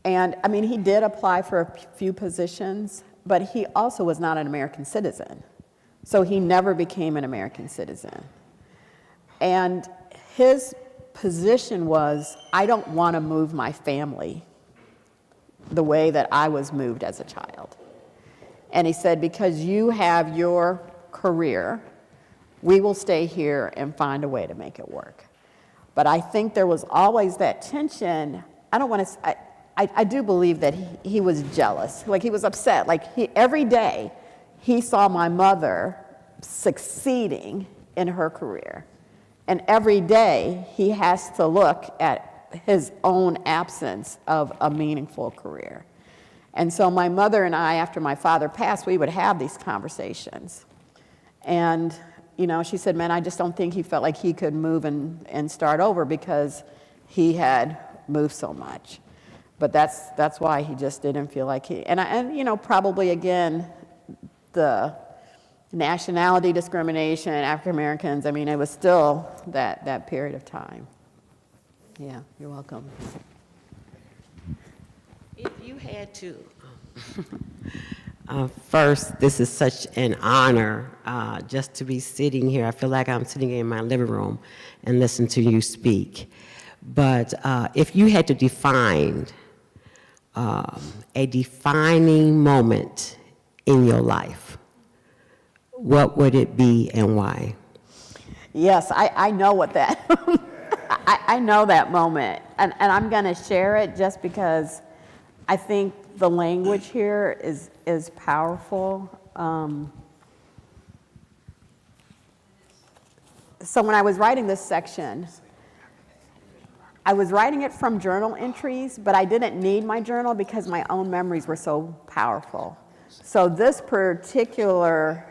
And I mean, he did apply for a few positions, but he also was not an American citizen. So he never became an American citizen. And his position was, I don't want to move my family the way that I was moved as a child. And he said, because you have your career, we will stay here and find a way to make it work. But I think there was always that tension. I don't want to, I do believe that he was jealous, like he was upset. Like every day he saw my mother succeeding in her career. And every day he has to look at his own absence of a meaningful career. And so my mother and I, after my father passed, we would have these conversations. And, you know, she said, man, I just don't think he felt like he could move and start over because he had moved so much. But that's why he just didn't feel like he, and you know, probably again, the nationality discrimination, African Americans, I mean, it was still that period of time. Yeah, you're welcome. If you had to, first, this is such an honor just to be sitting here. I feel like I'm sitting in my living room and listen to you speak. But if you had to define a defining moment in your life, what would it be and why? Yes, I know what that, I know that moment, and I'm going to share it just because I think the language here is powerful. So when I was writing this section, I was writing it from journal entries, but I didn't need my journal because my own memories were so powerful. So this particular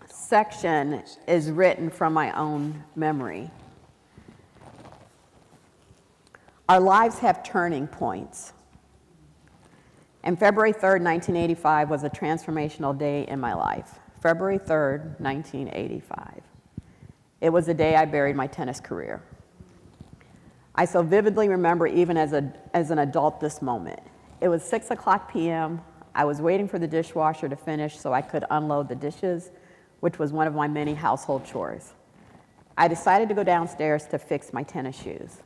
section is written from my own memory. Our lives have turning points. And February 3rd, 1985 was a transformational day in my life. February 3rd, 1985. It was the day I buried my tennis career. I so vividly remember even as an adult this moment. It was 6:00 p.m. I was waiting for the dishwasher to finish so I could unload the dishes, which was one of my many household chores. I decided to go downstairs to fix my tennis shoes.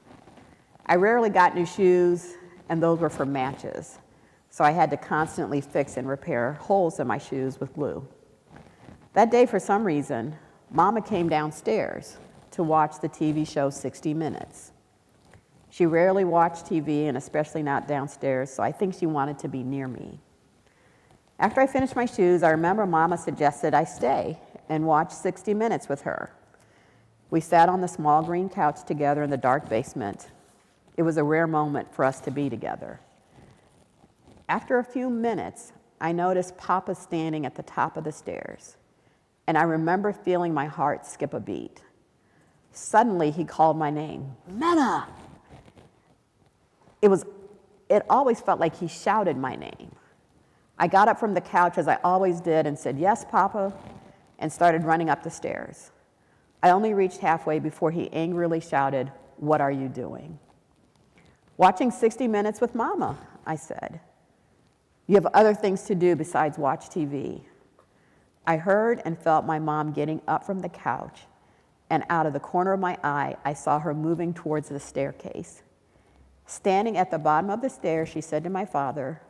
I rarely got new shoes, and those were for matches, so I had to constantly fix and repair holes in my shoes with glue. That day, for some reason, Mama came downstairs to watch the TV show 60 Minutes. She rarely watched TV, and especially not downstairs, so I think she wanted to be near me. After I finished my shoes, I remember Mama suggested I stay and watch 60 Minutes with her. We sat on the small green couch together in the dark basement. It was a rare moment for us to be together. After a few minutes, I noticed Papa standing at the top of the stairs, and I remember feeling my heart skip a beat. Suddenly, he called my name, Menah! It always felt like he shouted my name. I got up from the couch, as I always did, and said, "Yes, Papa," and started running up the stairs. I only reached halfway before he angrily shouted, "What are you doing?" "Watching 60 Minutes with Mama," I said. "You have other things to do besides watch TV." I heard and felt my mom getting up from the couch, and out of the corner of my eye, I saw her moving towards the staircase. Standing at the bottom of the stairs, she said to my father,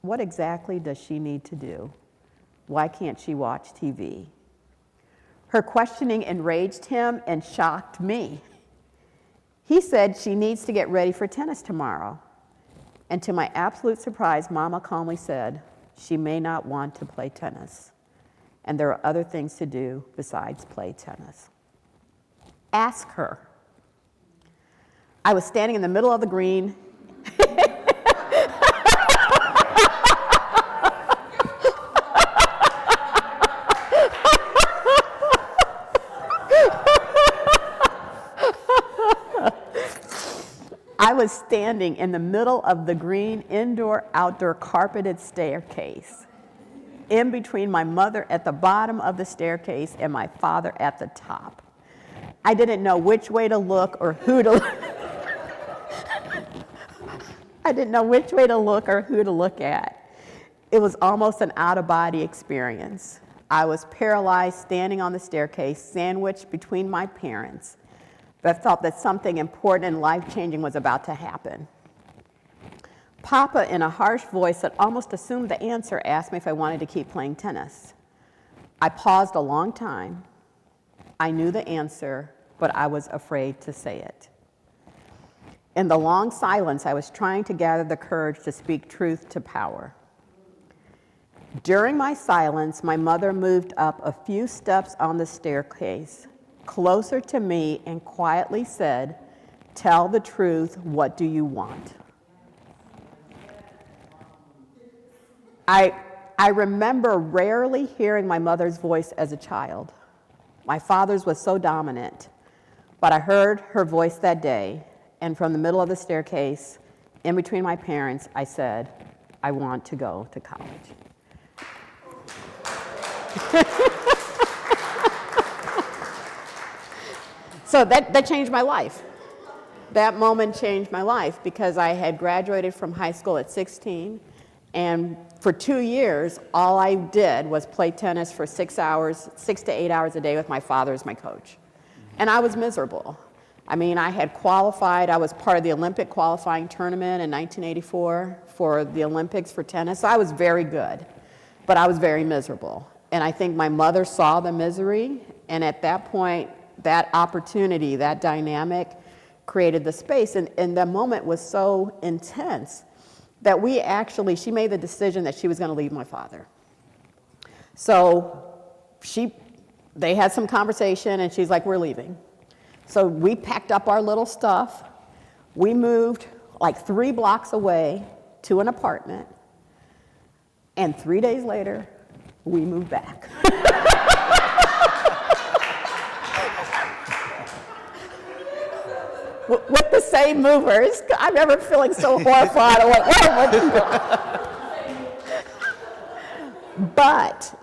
"What exactly does she need to do? Why can't she watch TV?" Her questioning enraged him and shocked me. He said she needs to get ready for tennis tomorrow. And to my absolute surprise, Mama calmly said, she may not want to play tennis, and there are other things to do besides play tennis. Ask her. I was standing in the middle of the green. I was standing in the middle of the green indoor-outdoor carpeted staircase, in between my mother at the bottom of the staircase and my father at the top. I didn't know which way to look or who to look. I didn't know which way to look or who to look at. It was almost an out-of-body experience. I was paralyzed, standing on the staircase, sandwiched between my parents, but felt that something important and life-changing was about to happen. Papa, in a harsh voice that almost assumed the answer, asked me if I wanted to keep playing tennis. I paused a long time. I knew the answer, but I was afraid to say it. In the long silence, I was trying to gather the courage to speak truth to power. During my silence, my mother moved up a few steps on the staircase, closer to me, and quietly said, "Tell the truth, what do you want?" I remember rarely hearing my mother's voice as a child. My father's was so dominant, but I heard her voice that day, and from the middle of the staircase, in between my parents, I said, "I want to go to college." So that changed my life. That moment changed my life because I had graduated from high school at 16, and for 2 years, all I did was play tennis for 6 to 8 hours a day with my father as my coach. And I was miserable. I mean, I had qualified. I was part of the Olympic qualifying tournament in 1984 for the Olympics for tennis. So I was very good, but I was very miserable. And I think my mother saw the misery, and at that point, that opportunity, that dynamic created the space. And the moment was so intense that she made the decision that she was going to leave my father. So they had some conversation, and she's like, we're leaving. So we packed up our little stuff. We moved like 3 blocks away to an apartment. And 3 days later, we moved back. With the same movers. I remember feeling so horrified. I went, but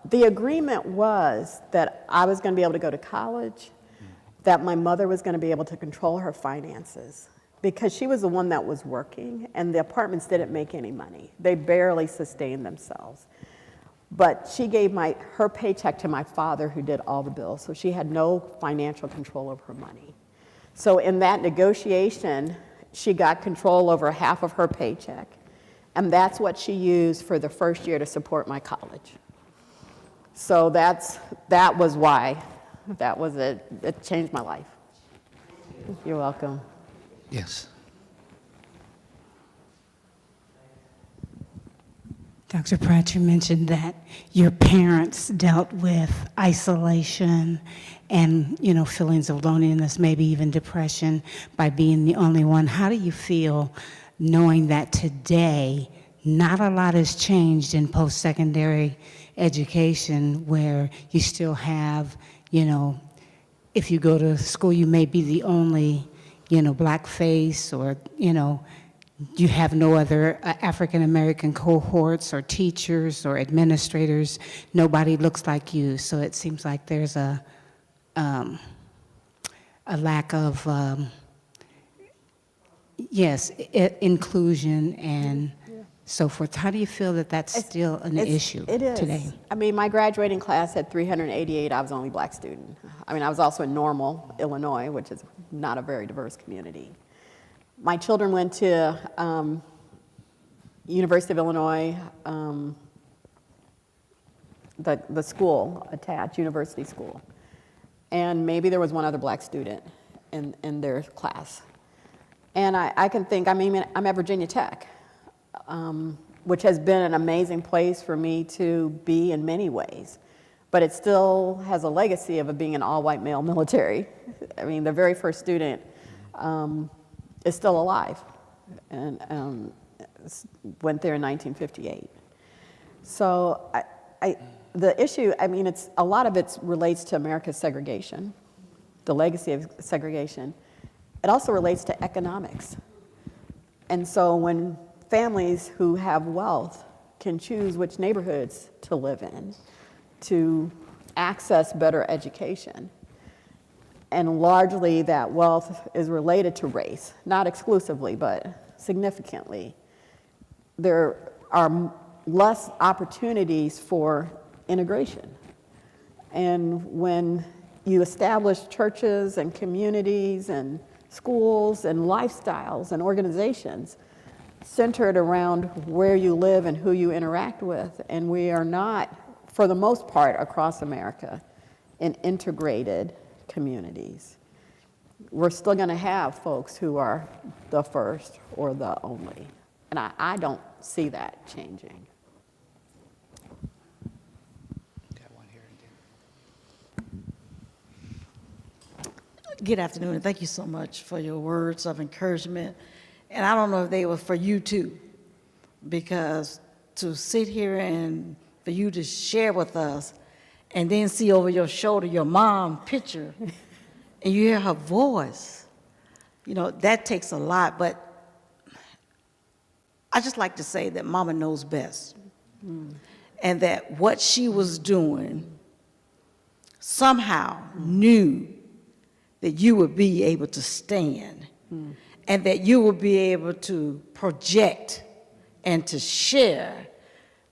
the agreement was that I was going to be able to go to college, that my mother was going to be able to control her finances, because she was the one that was working, and the apartments didn't make any money. They barely sustained themselves. But she gave her paycheck to my father, who did all the bills, so she had no financial control over her money. So in that negotiation, she got control over half of her paycheck, and that's what she used for the first year to support my college. So that was why. That was it. It changed my life. You're welcome. Yes. Dr. Pratt, you mentioned that your parents dealt with isolation and, feelings of loneliness, maybe even depression, by being the only one. How do you feel knowing that today not a lot has changed in post-secondary education, where you still have, if you go to school, you may be the only, black face, or, you have no other African-American cohorts or teachers or administrators. Nobody looks like you. So it seems like there's a lack of, inclusion and so forth. How do you feel that that's still an issue today? I mean, my graduating class had 388. I was the only black student. I mean, I was also in Normal, Illinois, which is not a very diverse community. My children went to University of Illinois, the school attached, university school. And maybe there was one other black student in their class. And I can think, I'm at Virginia Tech, which has been an amazing place for me to be in many ways. But it still has a legacy of it being an all-white male military. I mean, the very first student is still alive, and went there in 1958. So the issue, a lot of it relates to America's segregation, the legacy of segregation. It also relates to economics. And so when families who have wealth can choose which neighborhoods to live in, to access better education, and largely that wealth is related to race, not exclusively, but significantly, there are less opportunities for integration. And when you establish churches and communities and schools and lifestyles and organizations centered around where you live and who you interact with, and we are not, for the most part across America, in integrated communities, we're still going to have folks who are the first or the only. And I don't see that changing. Good afternoon, and thank you so much for your words of encouragement. And I don't know if they were for you too, because to sit here and for you to share with us and then see over your shoulder your mom picture and you hear her voice, that takes a lot. But I just like to say that Mama knows best, and that what she was doing somehow knew that you would be able to stand, and that you would be able to project and to share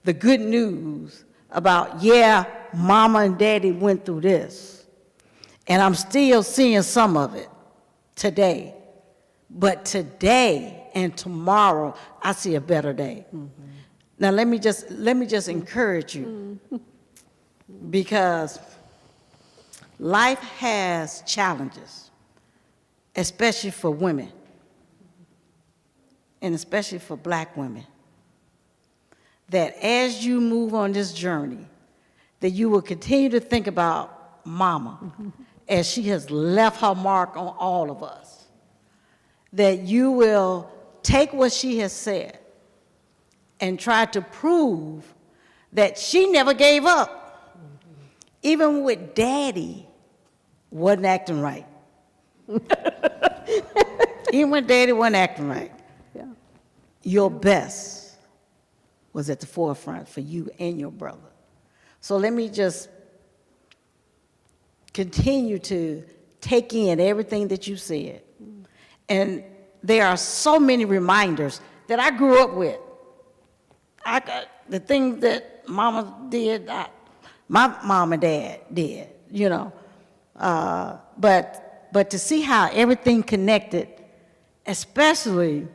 the good news about, Mama and Daddy went through this, and I'm still seeing some of it today. But today and tomorrow, I see a better day. Now let me just encourage you, because life has challenges, especially for women, and especially for Black women, that as you move on this journey, that you will continue to think about Mama as she has left her mark on all of us, that you will take what she has said and try to prove that she never gave up, even with Daddy wasn't acting right. Even when Daddy wasn't acting right, your best was at the forefront for you and your brother. So let me just continue to take in everything that you said. And there are so many reminders that I grew up with. I got the things that Mama did, my mom and dad did, you know. But to see how everything connected, especially,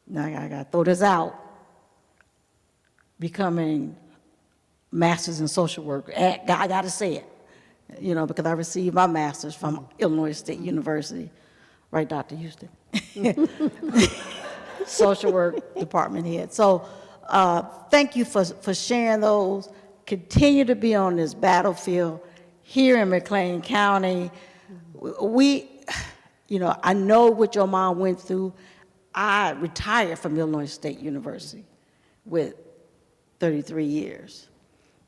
now I gotta throw this out, becoming master's in social work. I gotta say it, you know, because I received my master's from Illinois State University, right, Dr. Houston? Social work department head. So thank you for sharing those. Continue to be on this battlefield here in McLean County. You know, I know what your mom went through. I retired from Illinois State University with 33 years,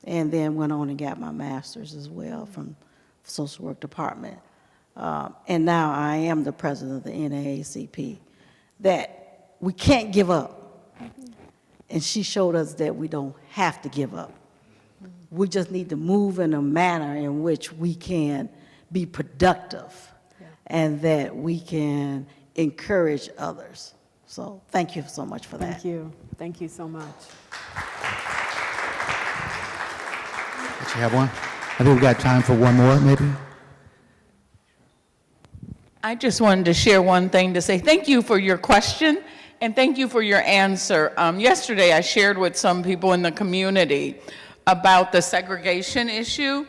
and then went on and got my master's as well from social work department. And now I am the president of the NAACP, that we can't give up. And she showed us that we don't have to give up. We just need to move in a manner in which we can be productive and that we can encourage others. So thank you so much for that. Thank you. Thank you so much. Did you have one? I think we've got time for one more, maybe? I just wanted to share one thing to say thank you for your question and thank you for your answer. Yesterday I shared with some people in the community about the segregation issue.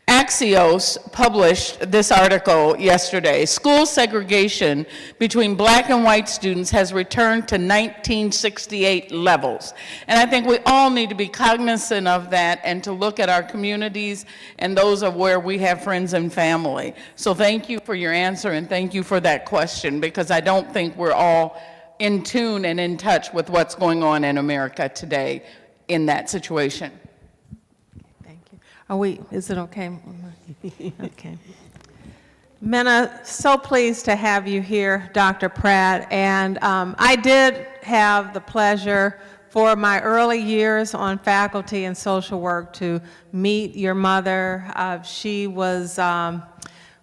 Axios published this article yesterday. School segregation between Black and white students has returned to 1968 levels. And I think we all need to be cognizant of that and to look at our communities and those of where we have friends and family. So thank you for your answer and thank you for that question, because I don't think we're all in tune and in touch with what's going on in America today in that situation. Is it okay? Okay. Menah, so pleased to have you here, Dr. Pratt. And I did have the pleasure for my early years on faculty in social work to meet your mother. She was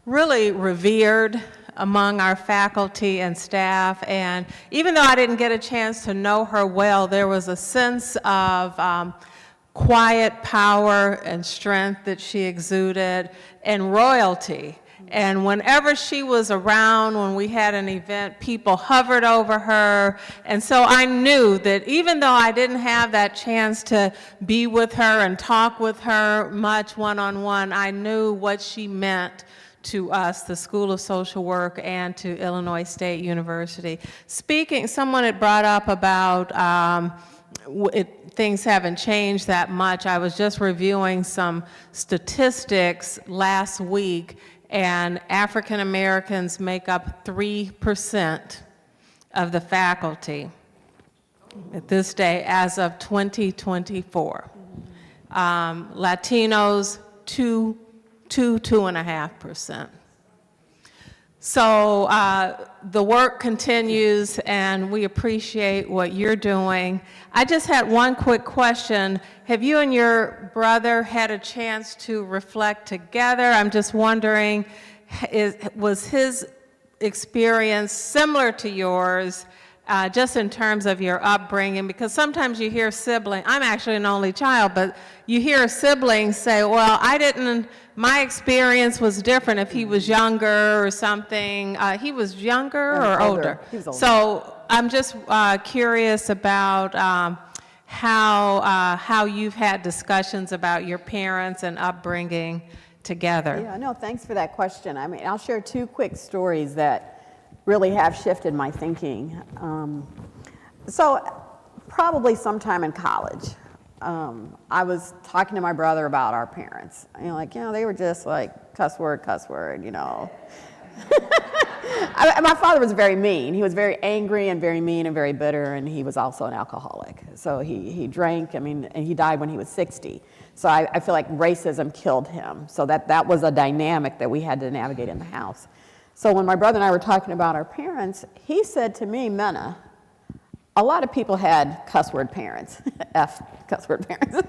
really revered among our faculty and staff. And even though I didn't get a chance to know her well, there was a sense of quiet power and strength that she exuded, and royalty. And whenever she was around, when we had an event, people hovered over her. And so I knew that even though I didn't have that chance to be with her and talk with her much one-on-one, I knew what she meant to us, the School of Social Work, and to Illinois State University. Someone had brought up about things haven't changed that much. I was just reviewing some statistics last week, and African Americans make up 3% of the faculty at this day as of 2024. Latinos, 2.5%. So the work continues, and we appreciate what you're doing. I just had one quick question. Have you and your brother had a chance to reflect together? I'm just wondering, was his experience similar to yours, just in terms of your upbringing? Because sometimes you hear siblings, I'm actually an only child, but you hear siblings say, well, my experience was different if he was younger or something. He was younger or older? He was older. So I'm just curious about how you've had discussions about your parents and upbringing together? Yeah, no, thanks for that question. I mean, I'll share two quick stories that really have shifted my thinking. So probably sometime in college, I was talking to my brother about our parents. You know, like, you know, they were just like cuss word, you know. My father was very mean. He was very angry and very mean and very bitter, and he was also an alcoholic. So he drank, I mean, and he died when he was 60. So I feel like racism killed him. So that was a dynamic that we had to navigate in the house. So when my brother and I were talking about our parents, he said to me, Menah, a lot of people had cuss word parents, cuss word parents.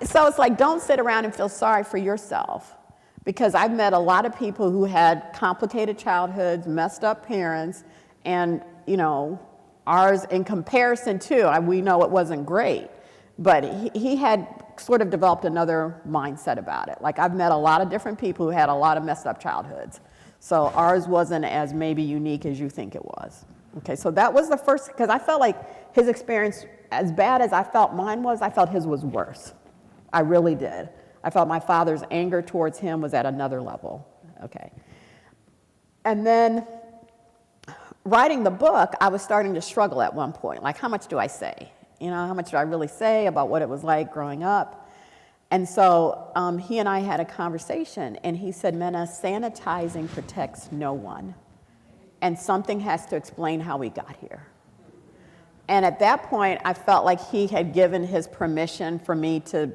So it's like, don't sit around and feel sorry for yourself. Because I've met a lot of people who had complicated childhoods, messed up parents, and, you know, ours in comparison too, we know it wasn't great, but he had sort of developed another mindset about it. Like, I've met a lot of different people who had a lot of messed up childhoods. So ours wasn't as maybe unique as you think it was. Okay, so that was the first, because I felt like his experience, as bad as I felt mine was, I felt his was worse. I really did. I felt my father's anger towards him was at another level, okay. And then writing the book, I was starting to struggle at one point. Like, how much do I say? You know, how much do I really say about what it was like growing up? And so he and I had a conversation, and he said, Menah, sanitizing protects no one. And something has to explain how we got here. And at that point, I felt like he had given his permission for me to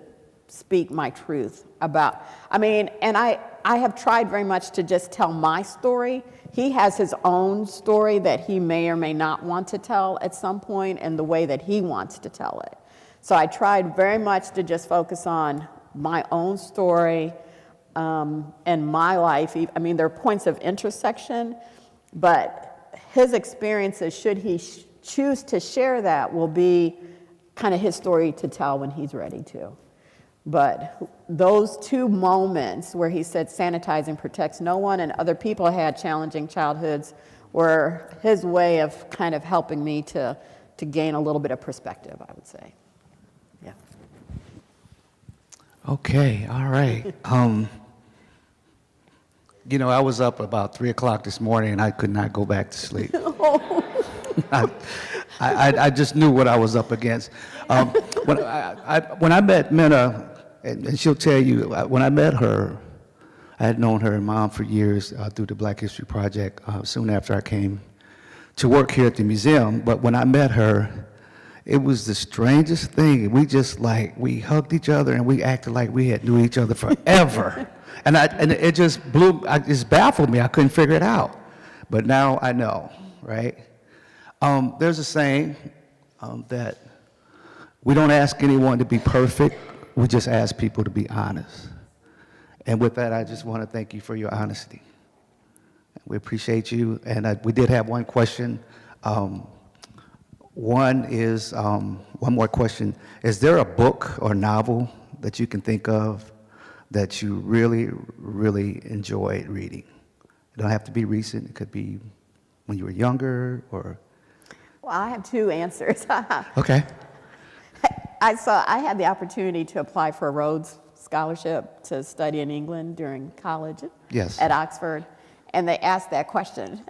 speak my truth about, I mean, and I have tried very much to just tell my story. He has his own story that he may or may not want to tell at some point in the way that he wants to tell it. So I tried very much to just focus on my own story and my life. I mean, there are points of intersection, but his experiences, should he choose to share that, will be kind of his story to tell when he's ready to. But those two moments where he said sanitizing protects no one and other people had challenging childhoods were his way of kind of helping me to gain a little bit of perspective, I would say. Yeah. Okay, all right. You know, I was up about 3 o'clock this morning and I could not go back to sleep. I just knew what I was up against. When I met Menah, and she'll tell you, when I met her, I had known her mom for years through the Black History Project soon after I came to work here at the museum. But when I met her, it was the strangest thing. We hugged each other and we acted like we had knew each other forever. and it just it baffled me. I couldn't figure it out. But now I know, right? There's a saying that we don't ask anyone to be perfect, we just ask people to be honest. And with that, I just want to thank you for your honesty. We appreciate you, and we did have one question. One more question. Is there a book or novel that you can think of that you really, really enjoyed reading? It don't have to be recent, it could be when you were younger or... Well, I have two answers. Okay. I had the opportunity to apply for a Rhodes Scholarship to study in England during college. Yes. At Oxford, and they asked that question.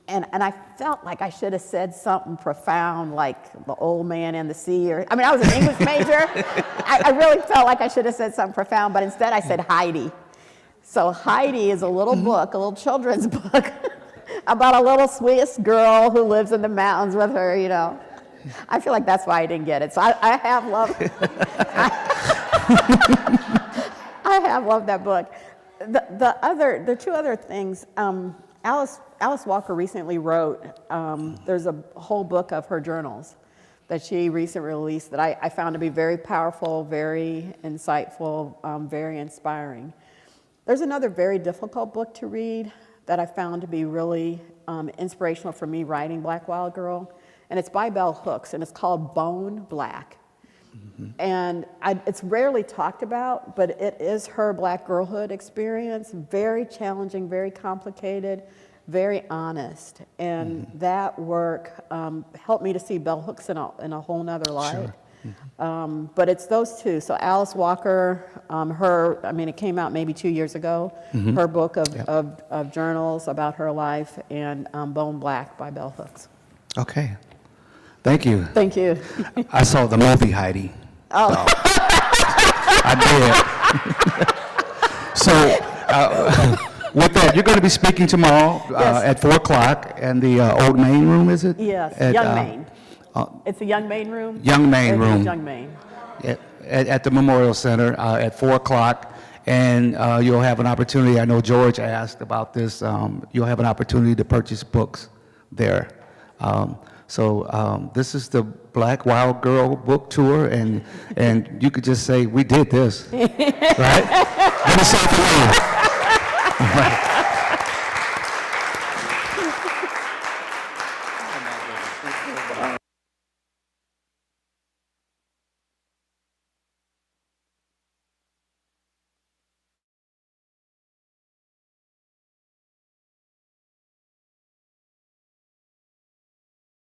And I felt like I should have said something profound, like The Old Man and the Sea, I mean, I was an English major. I really felt like I should have said something profound, but instead I said Heidi. So Heidi is a little book, a little children's book, about a little Swiss girl who lives in the mountains with her, you know. I feel like that's why I didn't get it. So I have loved, I have loved that book. The two other things, Alice Walker recently wrote, there's a whole book of her journals that she recently released that I found to be very powerful, very insightful, very inspiring. There's another very difficult book to read that I found to be really inspirational for me writing Black Wild Girl, and it's by Bell Hooks, and it's called Bone Black. Mm-hmm. And it's rarely talked about, but it is her Black girlhood experience, very challenging, very complicated, very honest. And that work helped me to see Bell Hooks in a whole nother light. Sure. But it's those two. So Alice Walker, it came out maybe 2 years ago, her book of journals about her life, and Bone Black by Bell Hooks. Okay. Thank you. Thank you. I saw the movie Heidi. Oh. So, I did. So, with that, you're going to be speaking tomorrow Yes. at 4 o'clock in the Old Main Room, is it? Yes, At, Young Main. It's a Young Main room? Young Main It's room. Young Main. At the Memorial Center at 4 o'clock. And you'll have an opportunity, I know George asked about this, you'll have an opportunity to purchase books there. So this is the Black Wild Girl book tour, and you could just say, we did this, right? Give yourself a round. Right.